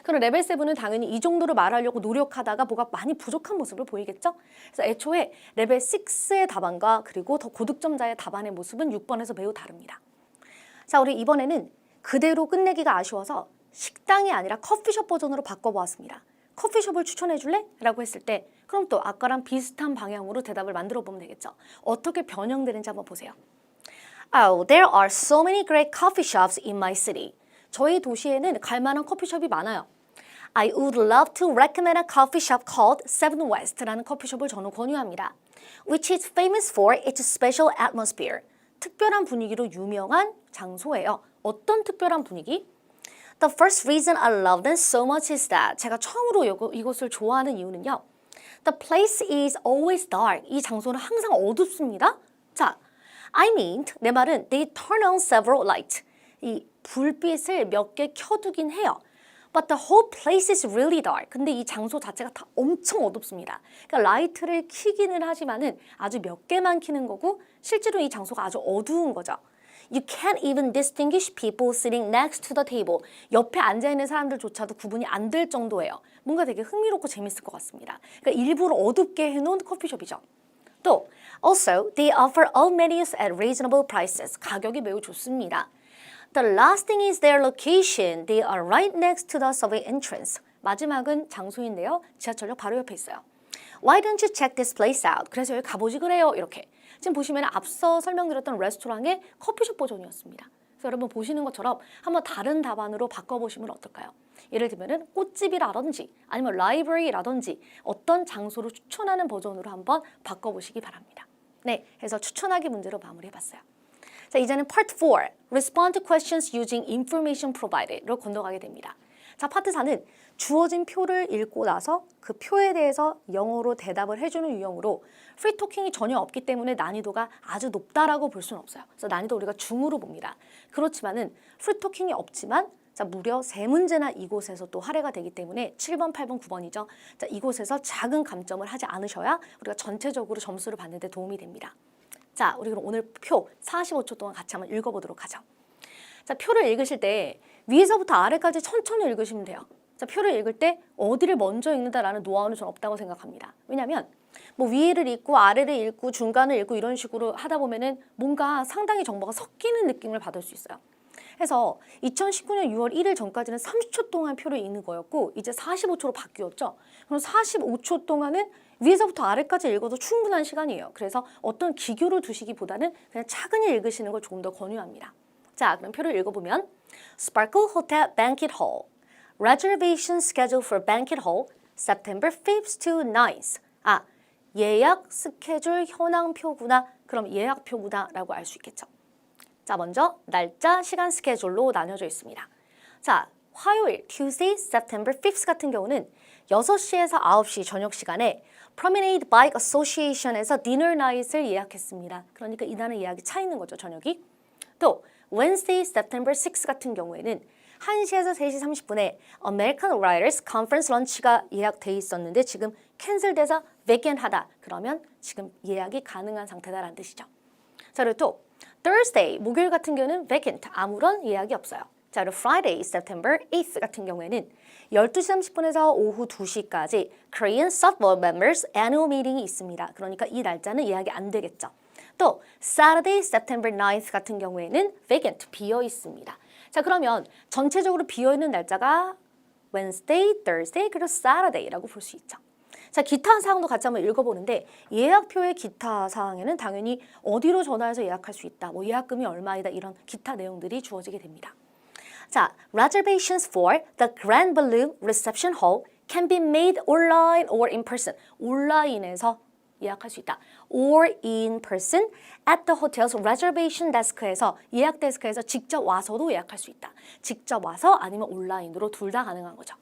Speaker 3: 그럼 레벨 7은 당연히 이 정도로 말하려고 노력하다가 뭐가 많이 부족한 모습을 보이겠죠? 그래서 애초에 레벨 6의 답안과 그리고 더 고득점자의 답안의 모습은 6번에서 매우 다릅니다. 자, 우리 이번에는 그대로 끝내기가 아쉬워서 식당이 아니라 커피숍 버전으로 바꿔보았습니다. 커피숍을 추천해 줄래? 라고 했을 때 그럼 또 아까랑 비슷한 방향으로 대답을 만들어 보면 되겠죠. 어떻게 변형되는지 한번 보세요. Oh, there are so many great coffee shops in my city. 저희 도시에는 갈 만한 커피숍이 많아요. I would love to recommend a coffee shop called Seven West라는 커피숍을 저는 권유합니다. Which is famous for its special atmosphere. 특별한 분위기로 유명한 장소예요. 어떤 특별한 분위기? The first reason I love them so much is that 제가 처음으로 이곳을 좋아하는 이유는요. The place is always dark. 이 장소는 항상 어둡습니다. 자, I mean, 내 말은 they turn on several lights. 이 불빛을 몇 개 켜두긴 해요. But the whole place is really dark. 근데 이 장소 자체가 다 엄청 어둡습니다. 그러니까 라이트를 켜기는 하지만은 아주 몇 개만 켜는 거고 실제로 이 장소가 아주 어두운 거죠. You can't even distinguish people sitting next to the table. 옆에 앉아있는 사람들조차도 구분이 안 될 정도예요. 뭔가 되게 흥미롭고 재밌을 것 같습니다. 그러니까 일부러 어둡게 해놓은 커피숍이죠. 또, also, they offer all menus at reasonable prices. 가격이 매우 좋습니다. The last thing is their location. They are right next to the subway entrance. 마지막은 장소인데요. 지하철역 바로 옆에 있어요. Why don't you check this place out? 그래서 여기 가보지 그래요. 이렇게. 지금 보시면 앞서 설명드렸던 레스토랑의 커피숍 버전이었습니다. 그래서 여러분 보시는 것처럼 한번 다른 답안으로 바꿔보시면 어떨까요? 예를 들면 꽃집이라든지 아니면 라이브러리라든지 어떤 장소를 추천하는 버전으로 한번 바꿔보시기 바랍니다. 네, 그래서 추천하기 문제로 마무리해봤어요. 자, 이제는 Part 4, Respond to questions using information provided로 건너가게 됩니다. 자, 파트 4는 주어진 표를 읽고 나서 그 표에 대해서 영어로 대답을 해주는 유형으로 프리토킹이 전혀 없기 때문에 난이도가 아주 높다라고 볼 수는 없어요. 그래서 난이도 우리가 중으로 봅니다. 그렇지만은 프리토킹이 없지만 자, 무려 3문제나 이곳에서 또 할애가 되기 때문에 7번, 8번, 9번이죠. 자, 이곳에서 작은 감점을 하지 않으셔야 우리가 전체적으로 점수를 받는 데 도움이 됩니다. 자, 우리 그럼 오늘 표 45초 동안 같이 한번 읽어보도록 하죠. 자, 표를 읽으실 때 위에서부터 아래까지 천천히 읽으시면 돼요. 자, 표를 읽을 때 어디를 먼저 읽는다라는 노하우는 전 없다고 생각합니다. 왜냐하면 뭐 위를 읽고 아래를 읽고 중간을 읽고 이런 식으로 하다 보면은 뭔가 상당히 정보가 섞이는 느낌을 받을 수 있어요. 그래서 2019년 6월 1일 전까지는 30초 동안 표를 읽는 거였고 이제 45초로 바뀌었죠. 그럼 45초 동안은 위에서부터 아래까지 읽어도 충분한 시간이에요. 그래서 어떤 기교를 두시기보다는 그냥 차근히 읽으시는 걸 조금 더 권유합니다. 자, 그럼 표를 읽어보면 Sparkle Hotel Banquet Hall Reservation schedule for Banquet Hall September 5th to 9th. 아, 예약 스케줄 현황표구나. 그럼 예약표구나 라고 알 수 있겠죠. 자, 먼저 날짜, 시간 스케줄로 나뉘어져 있습니다. 자, 화요일, Tuesday, September 5th 같은 경우는 6시에서 9시 저녁 시간에 Promenade Bike Association에서 디너 나잇을 예약했습니다. 그러니까 이날은 예약이 차 있는 거죠, 저녁이. 또 Wednesday, September 6th 같은 경우에는 1시에서 3시 30분에 American Writers Conference Lunch가 예약돼 있었는데 지금 캔슬돼서 vacant하다. 그러면 지금 예약이 가능한 상태다라는 뜻이죠. 자, 그리고 또 Thursday, 목요일 같은 경우는 vacant, 아무런 예약이 없어요. 자, 그리고 Friday, September 8th 같은 경우에는 12시 30분에서 오후 2시까지 Korean Softball Members Annual Meeting이 있습니다. 그러니까 이 날짜는 예약이 안 되겠죠. 또 Saturday, September 9th 같은 경우에는 vacant, 비어 있습니다. 자, 그러면 전체적으로 비어 있는 날짜가 Wednesday, Thursday, 그리고 Saturday라고 볼 수 있죠. 자, 기타 사항도 같이 한번 읽어보는데 예약표의 기타 사항에는 당연히 어디로 전화해서 예약할 수 있다, 뭐 예약금이 얼마이다 이런 기타 내용들이 주어지게 됩니다. 자, reservations for the Grand Balloon Reception Hall can be made online or in person. 온라인에서 예약할 수 있다. or in person at the hotel's reservation desk에서 예약 데스크에서 직접 와서도 예약할 수 있다. 직접 와서 아니면 온라인으로 둘 다 가능한 거죠.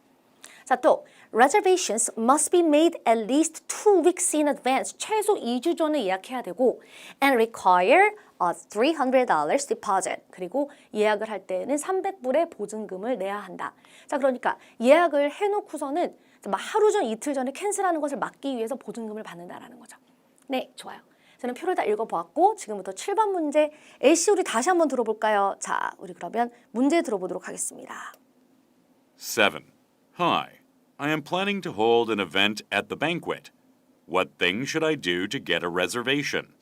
Speaker 3: 자, 또 reservations must be made at least 2 weeks in advance. 최소 2주 전에 예약해야 되고 and require a $300 deposit. 그리고 예약을 할 때는 300불의 보증금을 내야 한다. 자, 그러니까 예약을 해놓고서는 하루 전, 이틀 전에 캔슬하는 것을 막기 위해서 보증금을 받는다라는 거죠. 네, 좋아요. 저는 표를 다 읽어보았고 지금부터 7번 문제 A씨 우리 다시 한번 들어볼까요? 자, 우리 그러면 문제 들어보도록 하겠습니다.
Speaker 2: 7. Hi, I am planning to hold an event at the banquet. What things should I do to get a reservation?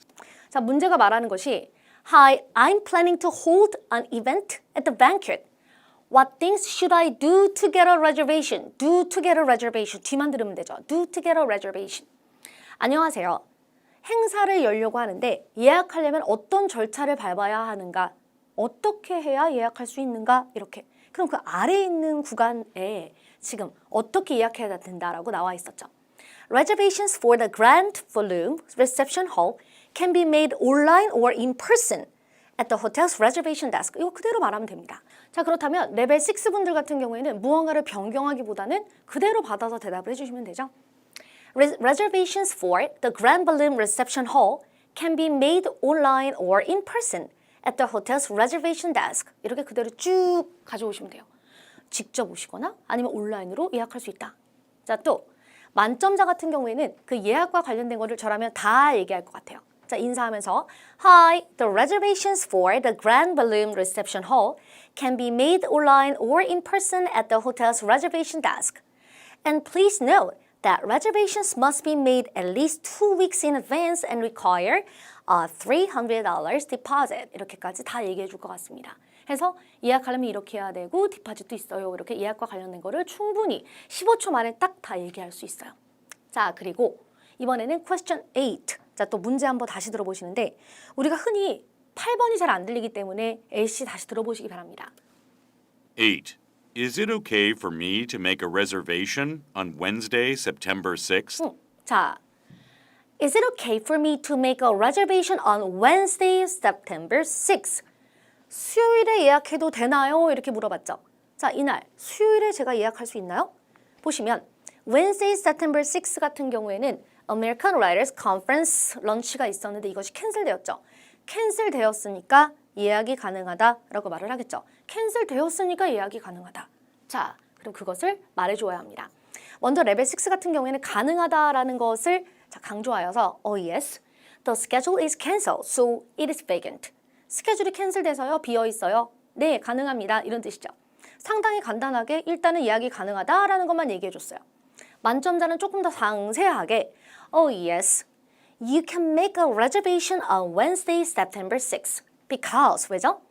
Speaker 3: 자, 문제가 말하는 것이 Hi, I'm planning to hold an event at the banquet. What things should I do to get a reservation? Do to get a reservation. 뒤만 들으면 되죠. Do to get a reservation. 안녕하세요. 행사를 열려고 하는데 예약하려면 어떤 절차를 밟아야 하는가? 어떻게 해야 예약할 수 있는가? 이렇게. 그럼 그 아래에 있는 구간에 지금 어떻게 예약해야 된다라고 나와 있었죠. Reservations for the Grand Balloon Reception Hall can be made online or in person at the hotel's reservation desk. 이거 그대로 말하면 됩니다. 자, 그렇다면 레벨 6 분들 같은 경우에는 무언가를 변경하기보다는 그대로 받아서 대답을 해주시면 되죠. Reservations for the Grand Balloon Reception Hall can be made online or in person at the hotel's reservation desk. 이렇게 그대로 쭉 가져오시면 돼요. 직접 오시거나 아니면 온라인으로 예약할 수 있다. 자, 또 만점자 같은 경우에는 그 예약과 관련된 거를 저라면 다 얘기할 것 같아요. 자, 인사하면서 Hi, the reservations for the Grand Balloon Reception Hall can be made online or in person at the hotel's reservation desk. And please note that reservations must be made at least 2 weeks in advance and require a $300 deposit. 이렇게까지 다 얘기해 줄 것 같습니다. 해서 예약하려면 이렇게 해야 되고 디파짓도 있어요. 이렇게 예약과 관련된 거를 충분히 15초 만에 딱 다 얘기할 수 있어요. 자, 그리고 이번에는 question 8. 자, 또 문제 한번 다시 들어보시는데 우리가 흔히 8번이 잘 안 들리기 때문에 A씨 다시 들어보시기 바랍니다.
Speaker 2: 8. Is it okay for me to make a reservation on Wednesday, September 6th?
Speaker 3: 자, Is it okay for me to make a reservation on Wednesday, September 6th? 수요일에 예약해도 되나요? 이렇게 물어봤죠. 자, 이날 수요일에 제가 예약할 수 있나요? 보시면 Wednesday, September 6th 같은 경우에는 American Writers Conference 런치가 있었는데 이것이 캔슬되었죠. 캔슬되었으니까 예약이 가능하다라고 말을 하겠죠. 캔슬되었으니까 예약이 가능하다. 자, 그럼 그것을 말해줘야 합니다. 먼저 레벨 6 같은 경우에는 가능하다라는 것을 강조하여서 yes, the schedule is canceled, so it is vacant. 스케줄이 캔슬돼서요, 비어 있어요. 네, 가능합니다. 이런 뜻이죠. 상당히 간단하게 일단은 예약이 가능하다라는 것만 얘기해 줬어요. 만점자는 조금 더 상세하게 yes, you can make a reservation on Wednesday, September 6th. Because, 왜죠?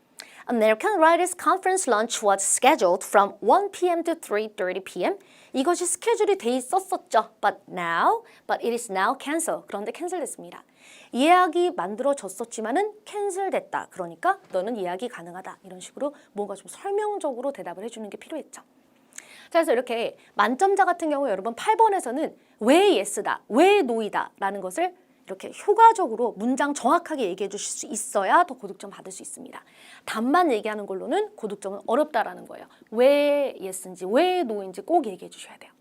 Speaker 3: American Writers Conference lunch was scheduled from 1 p.m. to 3:30 p.m. 이것이 스케줄이 돼 있었었죠. But it is now canceled. 그런데 캔슬됐습니다. 예약이 만들어졌었지만은 캔슬됐다. 그러니까 너는 예약이 가능하다. 이런 식으로 뭔가 좀 설명적으로 대답을 해주는 게 필요했죠. 자, 그래서 이렇게 만점자 같은 경우 여러분 8번에서는 왜 yes다, 왜 no이다 라는 것을 이렇게 효과적으로 문장 정확하게 얘기해 주실 수 있어야 더 고득점 받을 수 있습니다. 답만 얘기하는 걸로는 고득점은 어렵다라는 거예요. 왜 yes인지 왜 no인지 꼭 얘기해 주셔야 돼요.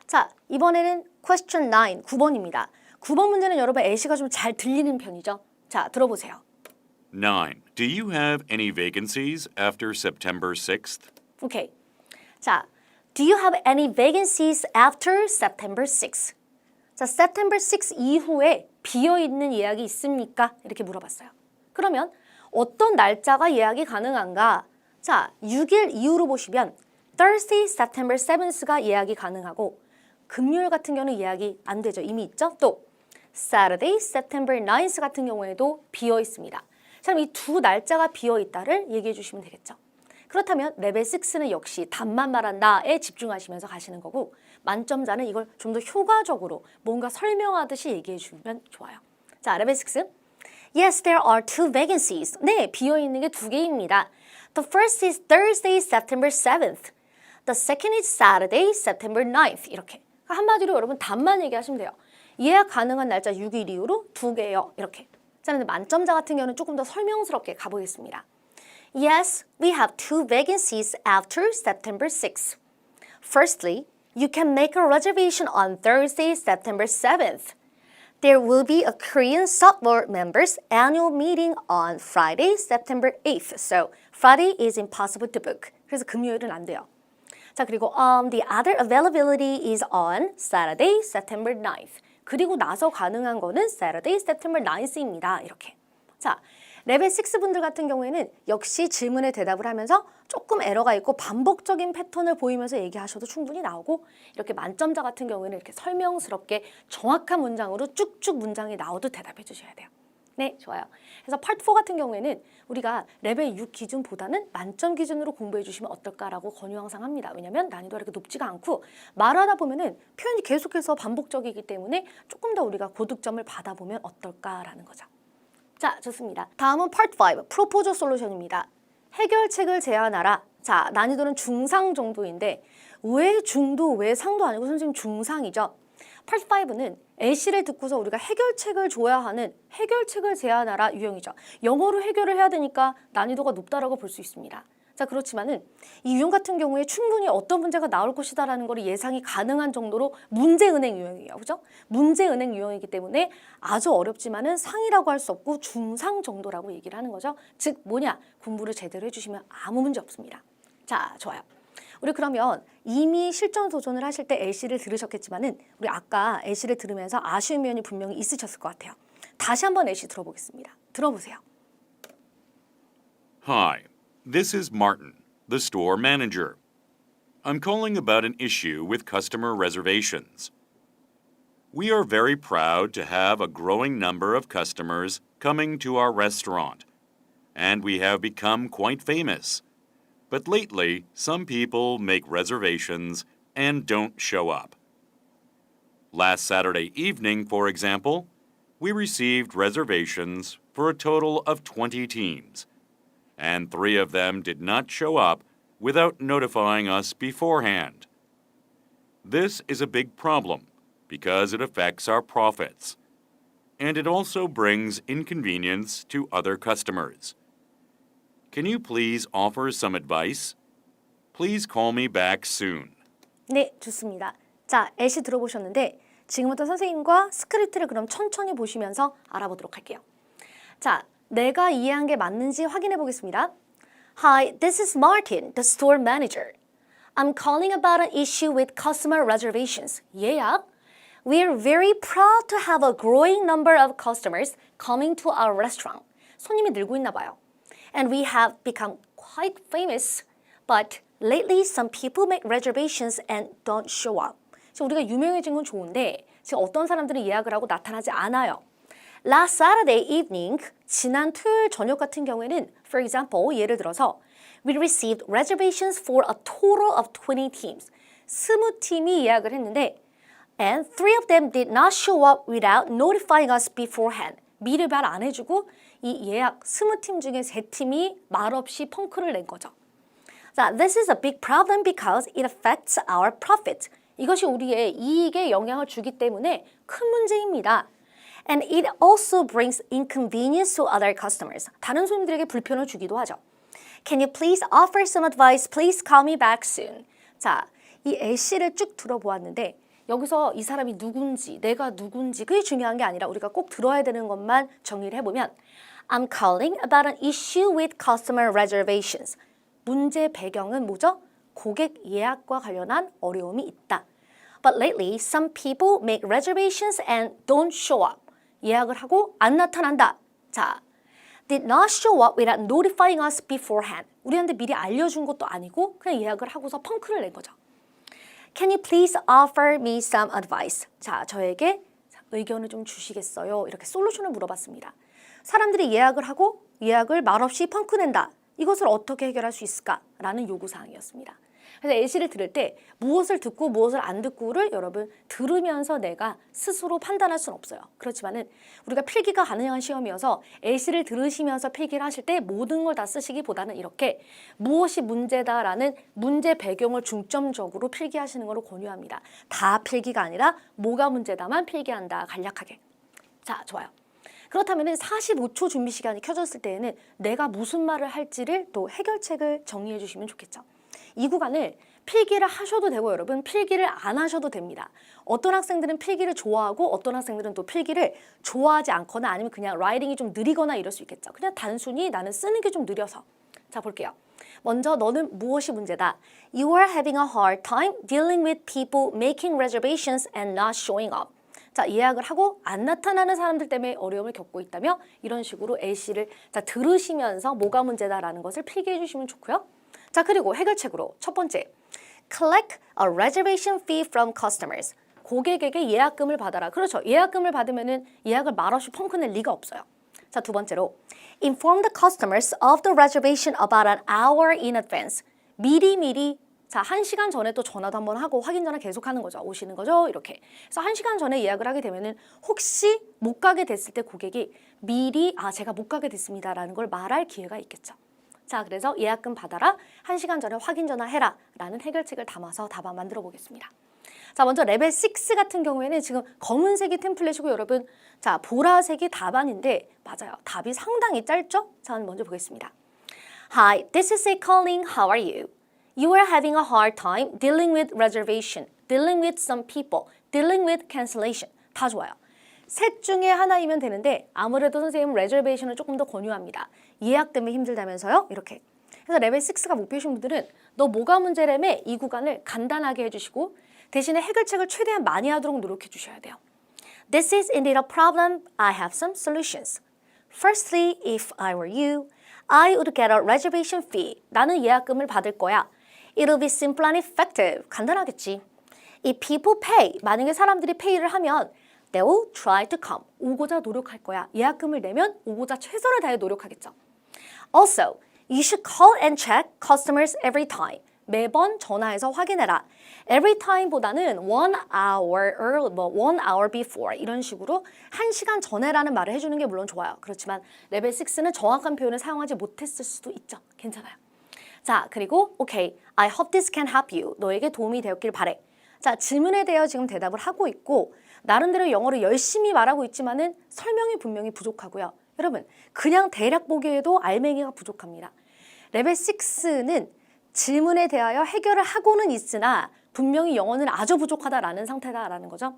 Speaker 3: 자, 이번에는 question 9, 9번입니다. 9번 문제는 여러분 애시가 좀 잘 들리는 편이죠. 자, 들어보세요.
Speaker 2: 9. Do you have any vacancies after September 6th?
Speaker 3: 오케이. 자, do you have any vacancies after September 6th? 자, September 6 이후에 비어있는 예약이 있습니까? 이렇게 물어봤어요. 그러면 어떤 날짜가 예약이 가능한가? 자, 6일 이후로 보시면 Thursday, September 7th가 예약이 가능하고 금요일 같은 경우는 예약이 안 되죠. 이미 있죠? 또 Saturday, September 9th 같은 경우에도 비어 있습니다. 자, 그럼 이 두 날짜가 비어 있다를 얘기해 주시면 되겠죠. 그렇다면 레벨 6는 역시 답만 말한다에 집중하시면서 가시는 거고 만점자는 이걸 좀 더 효과적으로 뭔가 설명하듯이 얘기해 주면 좋아요. 자, 레벨 6. Yes, there are two vacancies. 네, 비어 있는 게 두 개입니다. The first is Thursday, September 7th. The second is Saturday, September 9th. 이렇게. 한마디로 여러분 답만 얘기하시면 돼요. 예약 가능한 날짜 6일 이후로 두 개요. 이렇게. 자, 근데 만점자 같은 경우는 조금 더 설명스럽게 가보겠습니다. Yes, we have two vacancies after September 6th. Firstly, you can make a reservation on Thursday, September 7th. There will be a Korean Subboard members annual meeting on Friday, September 8th. So Friday is impossible to book. 그래서 금요일은 안 돼요. 자, 그리고 the other availability is on Saturday, September 9th. 그리고 나서 가능한 거는 Saturday, September 9th입니다. 이렇게. 자, 레벨 6 분들 같은 경우에는 역시 질문에 대답을 하면서 조금 에러가 있고 반복적인 패턴을 보이면서 얘기하셔도 충분히 나오고 이렇게 만점자 같은 경우에는 이렇게 설명스럽게 정확한 문장으로 쭉쭉 문장이 나오도 대답해 주셔야 돼요. 네, 좋아요. 그래서 파트 4 같은 경우에는 우리가 레벨 6 기준보다는 만점 기준으로 공부해 주시면 어떨까라고 권유 항상 합니다. 왜냐하면 난이도가 이렇게 높지가 않고 말하다 보면은 표현이 계속해서 반복적이기 때문에 조금 더 우리가 고득점을 받아보면 어떨까라는 거죠. 자, 좋습니다. 다음은 파트 5, 프로포저 솔루션입니다. 해결책을 제안하라. 자, 난이도는 중상 정도인데 왜 중도, 왜 상도 아니고 선생님 중상이죠. 파트 5는 애시를 듣고서 우리가 해결책을 줘야 하는 해결책을 제안하라 유형이죠. 영어로 해결을 해야 되니까 난이도가 높다라고 볼 수 있습니다. 자, 그렇지만은 이 유형 같은 경우에 충분히 어떤 문제가 나올 것이다라는 걸 예상이 가능한 정도로 문제은행 유형이에요. 그죠? 문제은행 유형이기 때문에 아주 어렵지만은 상이라고 할 수 없고 중상 정도라고 얘기를 하는 거죠. 즉 뭐냐? 공부를 제대로 해주시면 아무 문제 없습니다. 자, 좋아요. 우리 그러면 이미 실전 도전을 하실 때 LC를 들으셨겠지만은 우리 아까 LC를 들으면서 아쉬운 면이 분명히 있으셨을 것 같아요. 다시 한번 LC 들어보겠습니다. 들어보세요.
Speaker 2: Hi, this is Martin, the store manager. I'm calling about an issue with customer reservations. We are very proud to have a growing number of customers coming to our restaurant, and we have become quite famous. But lately, some people make reservations and don't show up. Last Saturday evening, for example, we received reservations for a total of 20 teams, and 3 of them did not show up without notifying us beforehand. This is a big problem because it affects our profits. and it also brings inconvenience to other customers. Can you please offer some advice? Please call me back soon.
Speaker 3: 네, 좋습니다. 자, 애시 들어보셨는데 지금부터 선생님과 스크립트를 그럼 천천히 보시면서 알아보도록 할게요. 자, 내가 이해한 게 맞는지 확인해 보겠습니다. Hi, this is Martin, the store manager. I'm calling about an issue with customer reservations. 예약. We're very proud to have a growing number of customers coming to our restaurant. 손님이 늘고 있나 봐요. And we have become quite famous, but lately some people make reservations and don't show up. 지금 우리가 유명해진 건 좋은데 지금 어떤 사람들은 예약을 하고 나타나지 않아요. Last Saturday evening, 지난 토요일 저녁 같은 경우에는, for example, 예를 들어서 we received reservations for a total of 20 teams. 20팀이 예약을 했는데 and 3 of them did not show up without notifying us beforehand. 미리 말 안 해주고 이 예약 20팀 중에 3팀이 말없이 펑크를 낸 거죠. 자, this is a big problem because it affects our profit. 이것이 우리의 이익에 영향을 주기 때문에 큰 문제입니다. And it also brings inconvenience to other customers. 다른 손님들에게 불편을 주기도 하죠. Can you please offer some advice? Please call me back soon. 자, 이 애쉬를 쭉 들어보았는데 여기서 이 사람이 누군지, 내가 누군지 그게 중요한 게 아니라 우리가 꼭 들어야 되는 것만 정리를 해보면 I'm calling about an issue with customer reservations. 문제 배경은 뭐죠? 고객 예약과 관련한 어려움이 있다. But lately, some people make reservations and don't show up. 예약을 하고 안 나타난다. 자, did not show up without notifying us beforehand. 우리한테 미리 알려준 것도 아니고 그냥 예약을 하고서 펑크를 낸 거죠. Can you please offer me some advice? 자, 저에게 의견을 좀 주시겠어요? 이렇게 솔루션을 물어봤습니다. 사람들이 예약을 하고 예약을 말없이 펑크 낸다. 이것을 어떻게 해결할 수 있을까? 라는 요구사항이었습니다. 그래서 예시를 들을 때 무엇을 듣고 무엇을 안 듣고를 여러분 들으면서 내가 스스로 판단할 수는 없어요. 그렇지만은 우리가 필기가 가능한 시험이어서 예시를 들으시면서 필기를 하실 때 모든 걸 다 쓰시기보다는 이렇게 무엇이 문제다라는 문제 배경을 중점적으로 필기하시는 것을 권유합니다. 다 필기가 아니라 뭐가 문제다만 필기한다. 간략하게. 자, 좋아요. 그렇다면 45초 준비 시간이 켜졌을 때에는 내가 무슨 말을 할지를 또 해결책을 정리해 주시면 좋겠죠. 이 구간을 필기를 하셔도 되고 여러분 필기를 안 하셔도 됩니다. 어떤 학생들은 필기를 좋아하고 어떤 학생들은 또 필기를 좋아하지 않거나 아니면 그냥 라이팅이 좀 느리거나 이럴 수 있겠죠. 그냥 단순히 나는 쓰는 게 좀 느려서. 자, 볼게요. 먼저 너는 무엇이 문제다? You are having a hard time dealing with people making reservations and not showing up. 자, 예약을 하고 안 나타나는 사람들 때문에 어려움을 겪고 있다며 이런 식으로 A씨를 자, 들으시면서 뭐가 문제다라는 것을 필기해 주시면 좋고요. 자, 그리고 해결책으로 첫 번째, collect a reservation fee from customers. 고객에게 예약금을 받아라. 그렇죠. 예약금을 받으면은 예약을 말없이 펑크 낼 리가 없어요. 자, 두 번째로, inform the customers of the reservation about an hour in advance. 미리미리 자, 1시간 전에 또 전화도 한번 하고 확인 전화 계속하는 거죠. 오시는 거죠? 이렇게. 그래서 1시간 전에 예약을 하게 되면은 혹시 못 가게 됐을 때 고객이 미리 제가 못 가게 됐습니다라는 걸 말할 기회가 있겠죠. 자, 그래서 예약금 받아라. 1시간 전에 확인 전화해라. 라는 해결책을 담아서 답안 만들어 보겠습니다. 자, 먼저 레벨 6 같은 경우에는 지금 검은색이 템플릿이고 여러분, 자, 보라색이 답안인데 맞아요. 답이 상당히 짧죠? 자, 먼저 보겠습니다. Hi, this is A calling. How are you? You are having a hard time dealing with reservation, dealing with some people, dealing with cancellation. 다 좋아요. 셋 중에 하나이면 되는데 아무래도 선생님은 레저베이션을 조금 더 권유합니다. 예약 때문에 힘들다면서요? 이렇게. 그래서 레벨 6가 목표이신 분들은 너 뭐가 문제라며 이 구간을 간단하게 해주시고 대신에 해결책을 최대한 많이 하도록 노력해 주셔야 돼요. This is indeed a problem. I have some solutions. Firstly, if I were you, I would get a reservation fee. 나는 예약금을 받을 거야. It'll be simple and effective. 간단하겠지. If people pay, 만약에 사람들이 페이를 하면 they will try to come. 오고자 노력할 거야. 예약금을 내면 오고자 최선을 다해 노력하겠죠. Also, you should call and check customers every time. 매번 전화해서 확인해라. Every time보다는 1 hour early, 1 hour before 이런 식으로 1시간 전에라는 말을 해주는 게 물론 좋아요. 그렇지만 레벨 6는 정확한 표현을 사용하지 못했을 수도 있죠. 괜찮아요. 자, 그리고 okay, I hope this can help you. 너에게 도움이 되었길 바래. 자, 질문에 대해 지금 대답을 하고 있고 나름대로 영어를 열심히 말하고 있지만은 설명이 분명히 부족하고요. 여러분, 그냥 대략 보기에도 알맹이가 부족합니다. 레벨 6는 질문에 대하여 해결을 하고는 있으나 분명히 영어는 아주 부족하다라는 상태다라는 거죠.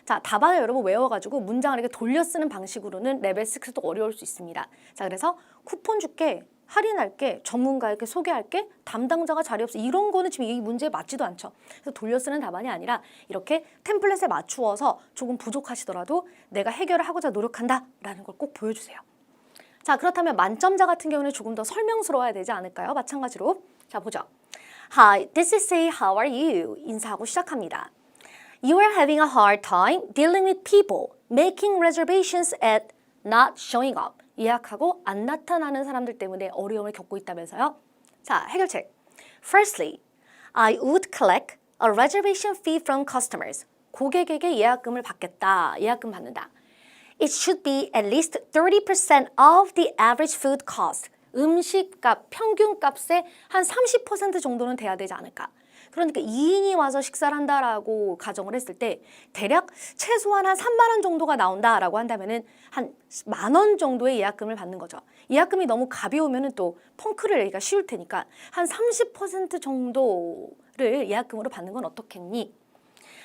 Speaker 3: 자, 답안을 여러분 외워가지고 문장을 이렇게 돌려 쓰는 방식으로는 레벨 6도 어려울 수 있습니다. 자, 그래서 쿠폰 줄게, 할인할게, 전문가에게 소개할게, 담당자가 자리 없어. 이런 거는 지금 이 문제에 맞지도 않죠. 그래서 돌려 쓰는 답안이 아니라 이렇게 템플릿에 맞추어서 조금 부족하시더라도 내가 해결을 하고자 노력한다라는 걸 꼭 보여주세요. 자, 그렇다면 만점자 같은 경우는 조금 더 설명스러워야 되지 않을까요? 마찬가지로. 자, 보죠. Hi, this is Say, how are you? 인사하고 시작합니다. You are having a hard time dealing with people, making reservations and not showing up. 예약하고 안 나타나는 사람들 때문에 어려움을 겪고 있다면서요? 자, 해결책. Firstly, I would collect a reservation fee from customers. 고객에게 예약금을 받겠다. 예약금 받는다. It should be at least 30% of the average food cost. 음식값, 평균값의 한 30% 정도는 돼야 되지 않을까. 그러니까 2인이 와서 식사를 한다라고 가정을 했을 때 대략 최소한 한 3만 원 정도가 나온다라고 한다면은 한 10,000원 정도의 예약금을 받는 거죠. 예약금이 너무 가벼우면은 또 펑크를 내기가 쉬울 테니까 한 30% 정도를 예약금으로 받는 건 어떻겠니?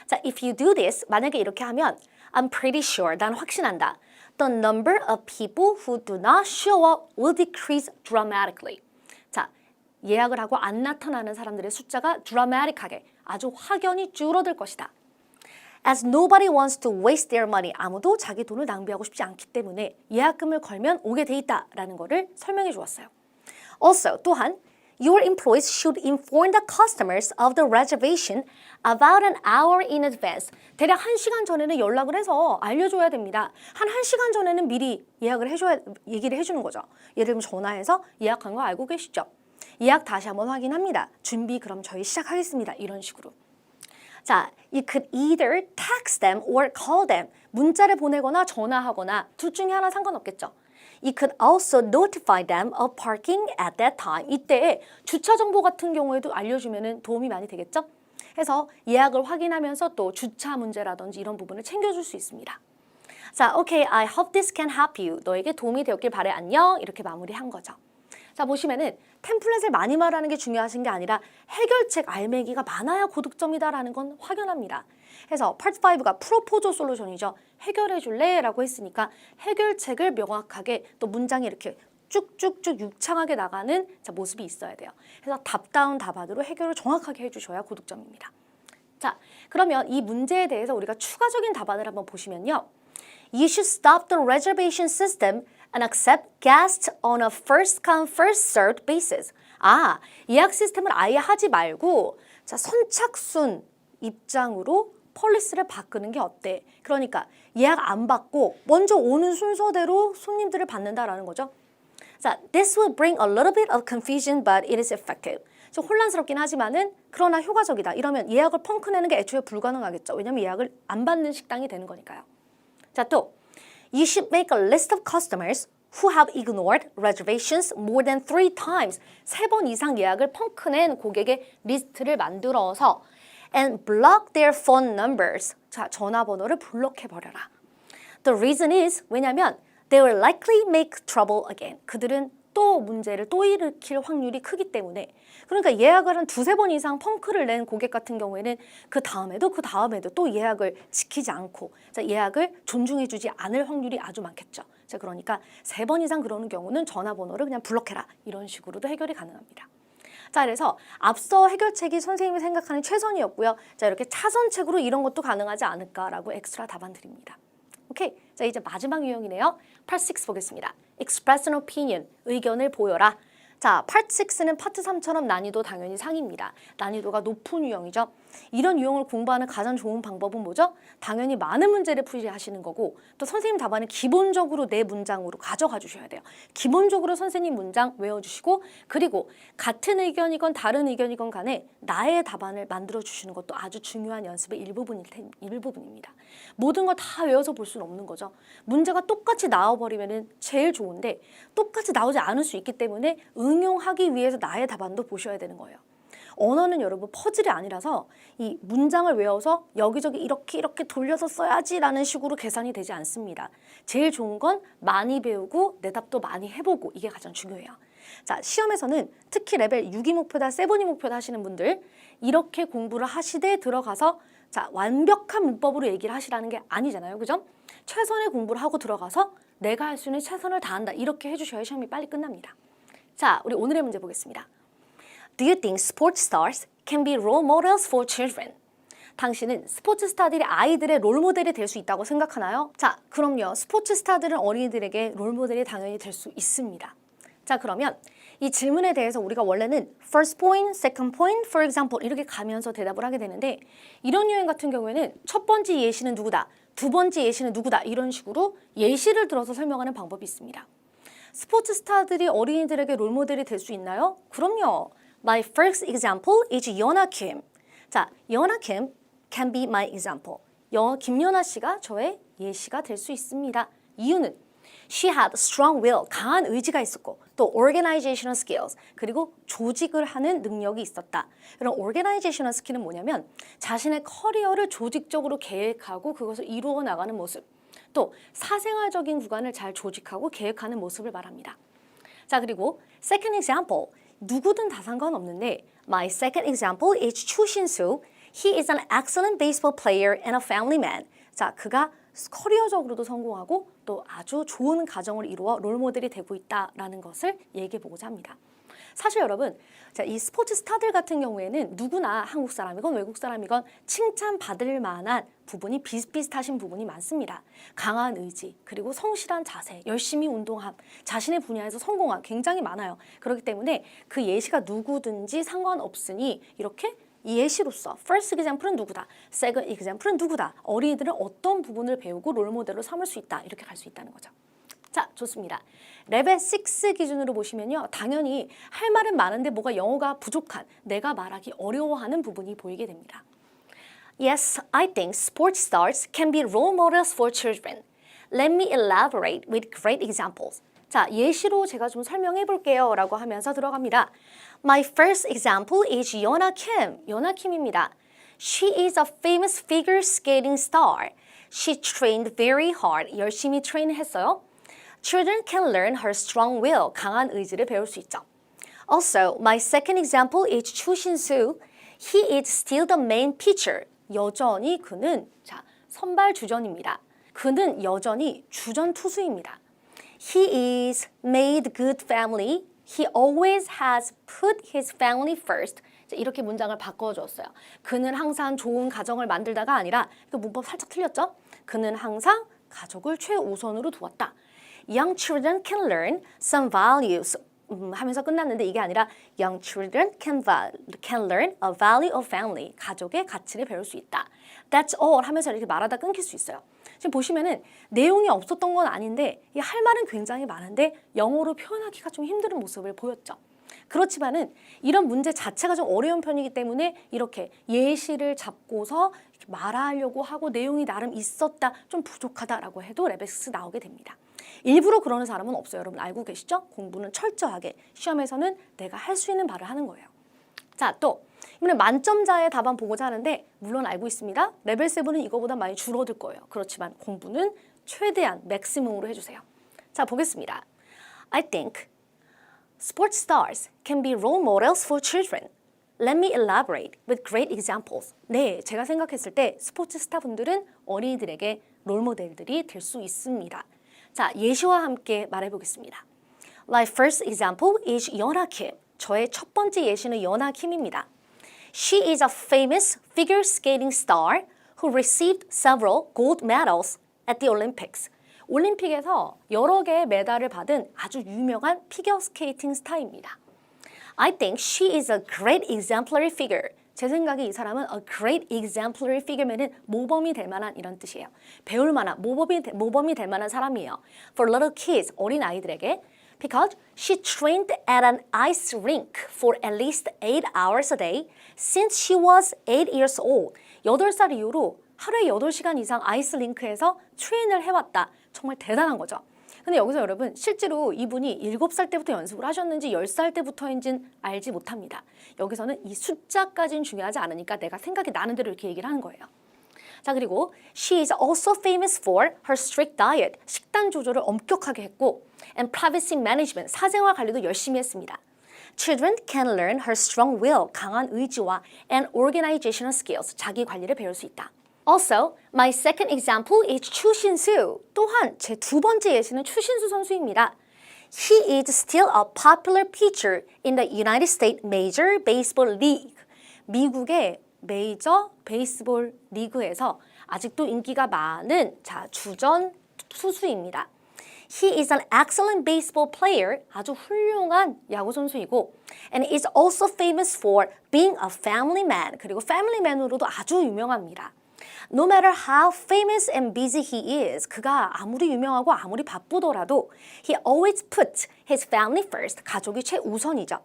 Speaker 3: 자, if you do this, 만약에 이렇게 하면 I'm pretty sure, 난 확신한다. The number of people who do not show up will decrease dramatically. 자, 예약을 하고 안 나타나는 사람들의 숫자가 dramatic하게 아주 확연히 줄어들 것이다. As nobody wants to waste their money. 아무도 자기 돈을 낭비하고 싶지 않기 때문에 예약금을 걸면 오게 돼 있다라는 거를 설명해 주었어요. Also, 또한 Your employees should inform the customers of the reservation about an hour in advance. 대략 1시간 전에는 연락을 해서 알려줘야 됩니다. 한 1시간 전에는 미리 얘기를 해주는 거죠. 예를 들면 전화해서 예약한 거 알고 계시죠? 예약 다시 한번 확인합니다. 준비 그럼 저희 시작하겠습니다. 이런 식으로. 자, you could either text them or call them. 문자를 보내거나 전화하거나 둘 중에 하나 상관없겠죠. You could also notify them of parking at that time. 이때 주차 정보 같은 경우에도 알려주면 도움이 많이 되겠죠? 해서 예약을 확인하면서 또 주차 문제라든지 이런 부분을 챙겨줄 수 있습니다. 자, okay, I hope this can help you. 너에게 도움이 되었길 바래. 안녕. 이렇게 마무리한 거죠. 자, 보시면은 템플릿을 많이 말하는 게 중요하신 게 아니라 해결책 알맹이가 많아야 고득점이다라는 건 확연합니다. 해서 파트 5가 프로포저 솔루션이죠. 해결해 줄래? 라고 했으니까 해결책을 명확하게 또 문장이 이렇게 쭉쭉쭉 유창하게 나가는 모습이 있어야 돼요. 그래서 답다운 답안으로 해결을 정확하게 해주셔야 고득점입니다. 자, 그러면 이 문제에 대해서 우리가 추가적인 답안을 한번 보시면요. You should stop the reservation system and accept guests on a first come, first served basis. 아, 예약 시스템을 아예 하지 말고 자, 선착순 입장으로 폴리시를 바꾸는 게 어때? 그러니까 예약 안 받고 먼저 오는 순서대로 손님들을 받는다라는 거죠. 자, this will bring a little bit of confusion, but it is effective. 좀 혼란스럽긴 하지만은 그러나 효과적이다. 이러면 예약을 펑크 내는 게 애초에 불가능하겠죠. 왜냐면 예약을 안 받는 식당이 되는 거니까요. 자, 또 You should make a list of customers who have ignored reservations more than 3 times. 3번 이상 예약을 펑크 낸 고객의 리스트를 만들어서 and block their phone numbers. 자, 전화번호를 블록해버려라. The reason is, 왜냐면 they will likely make trouble again. 그들은 또 문제를 또 일으킬 확률이 크기 때문에. 그러니까 예약을 한 2-3번 이상 펑크를 낸 고객 같은 경우에는 그 다음에도 또 예약을 지키지 않고 자, 예약을 존중해주지 않을 확률이 아주 많겠죠. 자, 그러니까 3번 이상 그러는 경우는 전화번호를 그냥 블록해라. 이런 식으로도 해결이 가능합니다. 자, 그래서 앞서 해결책이 선생님이 생각하는 최선이었고요. 자, 이렇게 차선책으로 이런 것도 가능하지 않을까라고 엑스트라 답안 드립니다. 오케이. 자, 이제 마지막 유형이네요. Part 6 보겠습니다. Express an opinion. 의견을 보여라. 자, Part 6는 파트 3처럼 난이도 당연히 상입니다. 난이도가 높은 유형이죠. 이런 유형을 공부하는 가장 좋은 방법은 뭐죠? 당연히 많은 문제를 풀이하시는 거고 또 선생님 답안을 기본적으로 내 문장으로 가져가 주셔야 돼요. 기본적으로 선생님 문장 외워주시고 그리고 같은 의견이건 다른 의견이건 간에 나의 답안을 만들어 주시는 것도 아주 중요한 연습의 일부분입니다. 모든 걸 다 외워서 볼 수는 없는 거죠. 문제가 똑같이 나와버리면 제일 좋은데 똑같이 나오지 않을 수 있기 때문에 응용하기 위해서 나의 답안도 보셔야 되는 거예요. 언어는 여러분 퍼즐이 아니라서 이 문장을 외워서 여기저기 이렇게 돌려서 써야지라는 식으로 계산이 되지 않습니다. 제일 좋은 건 많이 배우고 내답도 많이 해보고 이게 가장 중요해요. 자, 시험에서는 특히 레벨 6이 목표다, 7이 목표다 하시는 분들 이렇게 공부를 하시되 들어가서 자, 완벽한 문법으로 얘기를 하시라는 게 아니잖아요. 그죠? 최선의 공부를 하고 들어가서 내가 할 수 있는 최선을 다한다. 이렇게 해주셔야 시험이 빨리 끝납니다. 자, 우리 오늘의 문제 보겠습니다. Do you think sports stars can be role models for children? 당신은 스포츠 스타들이 아이들의 롤모델이 될 수 있다고 생각하나요? 자, 그럼요. 스포츠 스타들은 어린이들에게 롤모델이 당연히 될 수 있습니다. 자, 그러면 이 질문에 대해서 우리가 원래는 first point, second point, for example 이렇게 가면서 대답을 하게 되는데 이런 유형 같은 경우에는 첫 번째 예시는 누구다, 두 번째 예시는 누구다 이런 식으로 예시를 들어서 설명하는 방법이 있습니다. 스포츠 스타들이 어린이들에게 롤모델이 될 수 있나요? 그럼요. My first example is Yeona Kim. 자, Yeona Kim can be my example. 김연아 씨가 저의 예시가 될 수 있습니다. 이유는 She had strong will, 강한 의지가 있었고 또 organizational skills, 그리고 조직을 하는 능력이 있었다. 이런 organizational skill은 뭐냐면 자신의 커리어를 조직적으로 계획하고 그것을 이루어 나가는 모습, 또 사생활적인 구간을 잘 조직하고 계획하는 모습을 말합니다. 자, 그리고 second example, 누구든 다 상관없는데 My second example is Chu Shin-soo. He is an excellent baseball player and a family man. 자, 그가 커리어적으로도 성공하고 또 아주 좋은 가정을 이루어 롤모델이 되고 있다라는 것을 얘기해 보고자 합니다. 사실 여러분, 자, 이 스포츠 스타들 같은 경우에는 누구나 한국 사람이건 외국 사람이건 칭찬받을 만한 부분이 비슷비슷하신 부분이 많습니다. 강한 의지, 그리고 성실한 자세, 열심히 운동함, 자신의 분야에서 성공함 굉장히 많아요. 그렇기 때문에 그 예시가 누구든지 상관없으니 이렇게 예시로서 first example은 누구다, second example은 누구다, 어린이들은 어떤 부분을 배우고 롤모델로 삼을 수 있다 이렇게 갈 수 있다는 거죠. 자, 좋습니다. 레벨 6 기준으로 보시면요. 당연히 할 말은 많은데 뭐가 영어가 부족한, 내가 말하기 어려워하는 부분이 보이게 됩니다. Yes, I think sports stars can be role models for children. Let me elaborate with great examples. 자, 예시로 제가 좀 설명해 볼게요 라고 하면서 들어갑니다. My first example is Yeona Kim. Yeona Kim입니다. She is a famous figure skating star. She trained very hard. 열심히 트레이닝했어요. Children can learn her strong will. 강한 의지를 배울 수 있죠. Also, my second example is Chu Shin-soo. He is still the main pitcher. 여전히 그는 자, 선발 주전입니다. 그는 여전히 주전 투수입니다. He is made good family. He always has put his family first. 이렇게 문장을 바꿔줬어요. 그는 항상 좋은 가정을 만들다가 아니라 그 문법 살짝 틀렸죠? 그는 항상 가족을 최우선으로 두었다. Young children can learn some values. 하면서 끝났는데 이게 아니라 Young children can learn a value of family. 가족의 가치를 배울 수 있다. That's all 하면서 이렇게 말하다 끊길 수 있어요. 지금 보시면은 내용이 없었던 건 아닌데 할 말은 굉장히 많은데 영어로 표현하기가 좀 힘든 모습을 보였죠. 그렇지만은 이런 문제 자체가 좀 어려운 편이기 때문에 이렇게 예시를 잡고서 이렇게 말하려고 하고 내용이 나름 있었다, 좀 부족하다라고 해도 레벨 6 나오게 됩니다. 일부러 그러는 사람은 없어요. 여러분 알고 계시죠? 공부는 철저하게, 시험에서는 내가 할 수 있는 바를 하는 거예요. 자, 또 이번에 만점자의 답안 보고자 하는데 물론 알고 있습니다. 레벨 7은 이거보다 많이 줄어들 거예요. 그렇지만 공부는 최대한 맥시멈으로 해주세요. 자, 보겠습니다. I think sports stars can be role models for children. Let me elaborate with great examples. 네, 제가 생각했을 때 스포츠 스타분들은 어린이들에게 롤모델들이 될 수 있습니다. 자, 예시와 함께 말해보겠습니다. My first example is Yeona Kim. 저의 첫 번째 예시는 Yeona Kim입니다. She is a famous figure skating star who received several gold medals at the Olympics. 올림픽에서 여러 개의 메달을 받은 아주 유명한 피겨 스케이팅 스타입니다. I think she is a great exemplary figure. 제 생각에 이 사람은 a great exemplary figure면은 모범이 될 만한 이런 뜻이에요. 배울 만한, 모범이 될 만한 사람이에요. For little kids, 어린 아이들에게. Because she trained at an ice rink for at least 8 hours a day since she was 8 years old. 8살 이후로 하루에 8시간 이상 아이스 링크에서 트레이닝을 해왔다. 정말 대단한 거죠. 근데 여기서 여러분 실제로 이분이 7살 때부터 연습을 하셨는지 10살 때부터인지는 알지 못합니다. 여기서는 이 숫자까지는 중요하지 않으니까 내가 생각이 나는 대로 이렇게 얘기를 하는 거예요. 자, 그리고 she is also famous for her strict diet. 식단 조절을 엄격하게 했고 and privacy management. 사생활 관리도 열심히 했습니다. Children can learn her strong will. 강한 의지와 and organizational skills. 자기 관리를 배울 수 있다. Also, my second example is 추신수. 또한 제 두 번째 예시는 추신수 선수입니다. He is still a popular pitcher in the United States Major Baseball League. 미국의 메이저 베이스볼 리그에서 아직도 인기가 많은 주전 투수입니다. He is an excellent baseball player. 아주 훌륭한 야구 선수이고 and is also famous for being a family man. 그리고 family man으로도 아주 유명합니다. No matter how famous and busy he is, 그가 아무리 유명하고 아무리 바쁘더라도 he always puts his family first. 가족이 최우선이죠.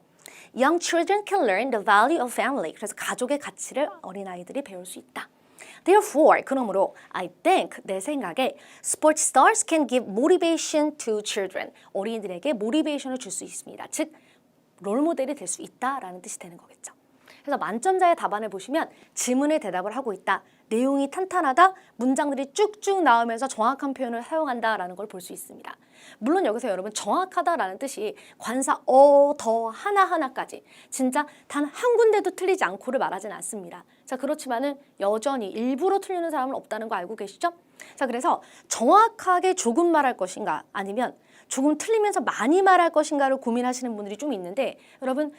Speaker 3: Young children can learn the value of family. 그래서 가족의 가치를 어린아이들이 배울 수 있다. Therefore, 그러므로 I think, 내 생각에 sports stars can give motivation to children. 어린이들에게 모티베이션을 줄 수 있습니다. 즉, 롤모델이 될 수 있다라는 뜻이 되는 거겠죠. 그래서 만점자의 답안을 보시면 지문에 대답을 하고 있다. 내용이 탄탄하다. 문장들이 쭉쭉 나오면서 정확한 표현을 사용한다라는 걸 볼 수 있습니다. 물론 여기서 여러분 정확하다라는 뜻이 관사 더 하나하나까지 진짜 단 한 군데도 틀리지 않고를 말하지는 않습니다. 자, 그렇지만은 여전히 일부러 틀리는 사람은 없다는 거 알고 계시죠? 자, 그래서 정확하게 조금 말할 것인가 아니면 조금 틀리면서 많이 말할 것인가를 고민하시는 분들이 좀 있는데 여러분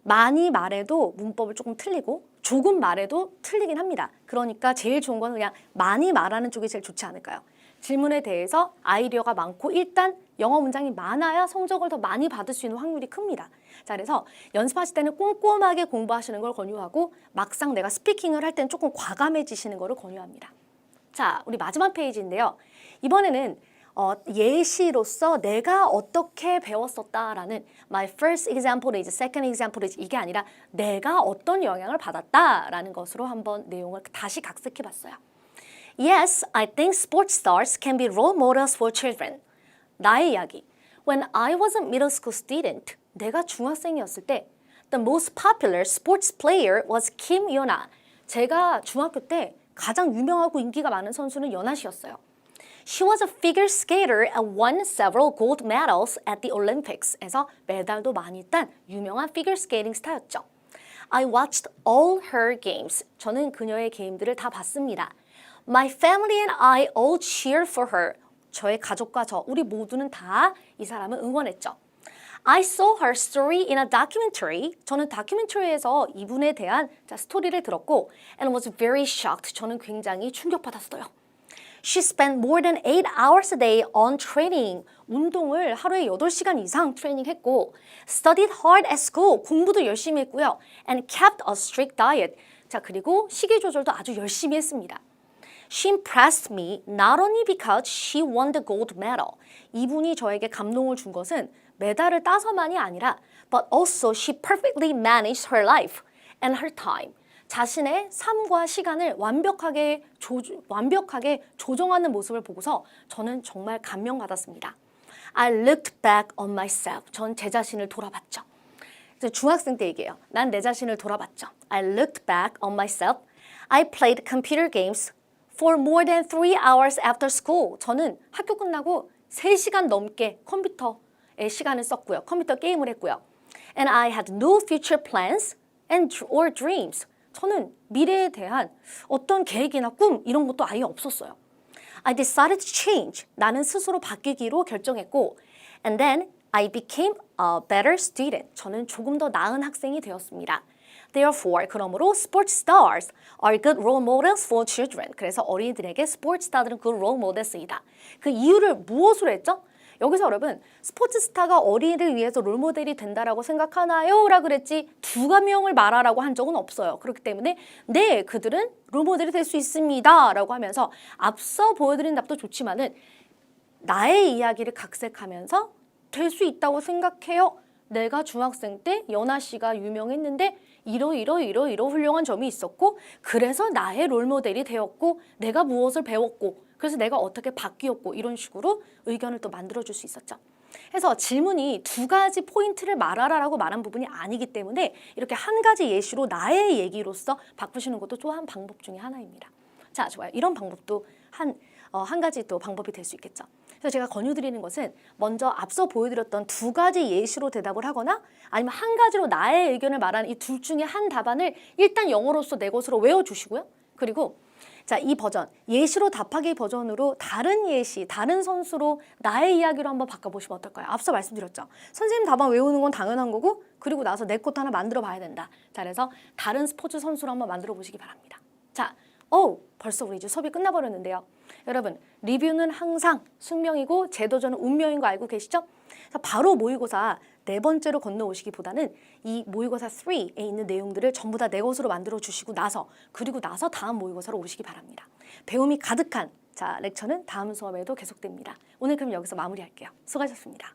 Speaker 3: 많이 말해도 문법을 조금 틀리고 조금 말해도 틀리긴 합니다. 그러니까 제일 좋은 건 그냥 많이 말하는 쪽이 제일 좋지 않을까요? 질문에 대해서 아이디어가 많고 일단 영어 문장이 많아야 성적을 더 많이 받을 수 있는 확률이 큽니다. 자, 그래서 연습하실 때는 꼼꼼하게 공부하시는 걸 권유하고 막상 내가 스피킹을 할 때는 조금 과감해지시는 거를 권유합니다. 자, 우리 마지막 페이지인데요. 이번에는 예시로서 내가 어떻게 배웠었다라는 my first example is, second example is 이게 아니라 내가 어떤 영향을 받았다라는 것으로 한번 내용을 다시 각색해 봤어요. Yes, I think sports stars can be role models for children. 나의 이야기. When I was a middle school student, 내가 중학생이었을 때 the most popular sports player was Kim Yona. 제가 중학교 때 가장 유명하고 인기가 많은 선수는 연아 씨였어요. She was a figure skater and won several gold medals at the Olympics에서 메달도 많이 딴 유명한 피겨 스케이팅 스타였죠. I watched all her games. 저는 그녀의 게임들을 다 봤습니다. My family and I all cheered for her. 저의 가족과 우리 모두는 다 이 사람을 응원했죠. I saw her story in a documentary. 저는 다큐멘터리에서 이분에 대한 스토리를 들었고 and was very shocked. 저는 굉장히 충격받았어요. She spent more than 8 hours a day on training. 운동을 하루에 8시간 이상 트레이닝했고 studied hard at school. 공부도 열심히 했고요. and kept a strict diet. 자, 그리고 식이 조절도 아주 열심히 했습니다. She impressed me not only because she won the gold medal. 이분이 저에게 감동을 준 것은 메달을 따서만이 아니라 but also she perfectly managed her life and her time. 자신의 삶과 시간을 완벽하게 조정하는 모습을 보고서 저는 정말 감명받았습니다. I looked back on myself. 전 제 자신을 돌아봤죠. 중학생 때 얘기해요. 난 내 자신을 돌아봤죠. I looked back on myself. I played computer games for more than 3 hours after school. 저는 학교 끝나고 3시간 넘게 컴퓨터에 시간을 썼고요. 컴퓨터 게임을 했고요. And I had no future plans or dreams. 저는 미래에 대한 어떤 계획이나 꿈 이런 것도 아예 없었어요. I decided to change. 나는 스스로 바뀌기로 결정했고 and then I became a better student. 저는 조금 더 나은 학생이 되었습니다. Therefore, 그러므로 sports stars are good role models for children. 그래서 어린이들에게 스포츠 스타들은 good role models이다. 그 이유를 무엇으로 했죠? 여기서 여러분 스포츠 스타가 어린이를 위해서 롤모델이 된다라고 생각하나요? 라고 그랬지 두 가명을 말하라고 한 적은 없어요. 그렇기 때문에 네, 그들은 롤모델이 될 수 있습니다 라고 하면서 앞서 보여드린 답도 좋지만은 나의 이야기를 각색하면서 될 수 있다고 생각해요. 내가 중학생 때 연아 씨가 유명했는데 이러 훌륭한 점이 있었고 그래서 나의 롤모델이 되었고 내가 무엇을 배웠고 그래서 내가 어떻게 바뀌었고 이런 식으로 의견을 또 만들어줄 수 있었죠. 그래서 질문이 두 가지 포인트를 말하라라고 말한 부분이 아니기 때문에 이렇게 한 가지 예시로 나의 얘기로서 바꾸시는 것도 또한 방법 중에 하나입니다. 자, 좋아요. 이런 방법도 한 가지 또 방법이 될 수 있겠죠. 그래서 제가 권유드리는 것은 먼저 앞서 보여드렸던 두 가지 예시로 대답을 하거나 아니면 한 가지로 나의 의견을 말하는 이 둘 중에 한 답안을 일단 영어로서 내 것으로 외워주시고요. 그리고 자, 이 버전, 예시로 답하기 버전으로 다른 예시, 다른 선수로 나의 이야기로 한번 바꿔보시면 어떨까요? 앞서 말씀드렸죠. 선생님 답안 외우는 건 당연한 거고 그리고 나서 내 것도 하나 만들어 봐야 된다. 자, 그래서 다른 스포츠 선수로 한번 만들어 보시기 바랍니다. 자, 벌써 우리 이제 수업이 끝나버렸는데요. 여러분, 리뷰는 항상 숙명이고 재도전은 운명인 거 알고 계시죠? 바로 모의고사 4번째로 건너오시기보다는 이 모의고사 3에 있는 내용들을 전부 다 내 것으로 만들어 주시고 그리고 나서 다음 모의고사로 오시기 바랍니다. 배움이 가득한 렉처는 다음 수업에도 계속됩니다. 오늘 그럼 여기서 마무리할게요. 수고하셨습니다.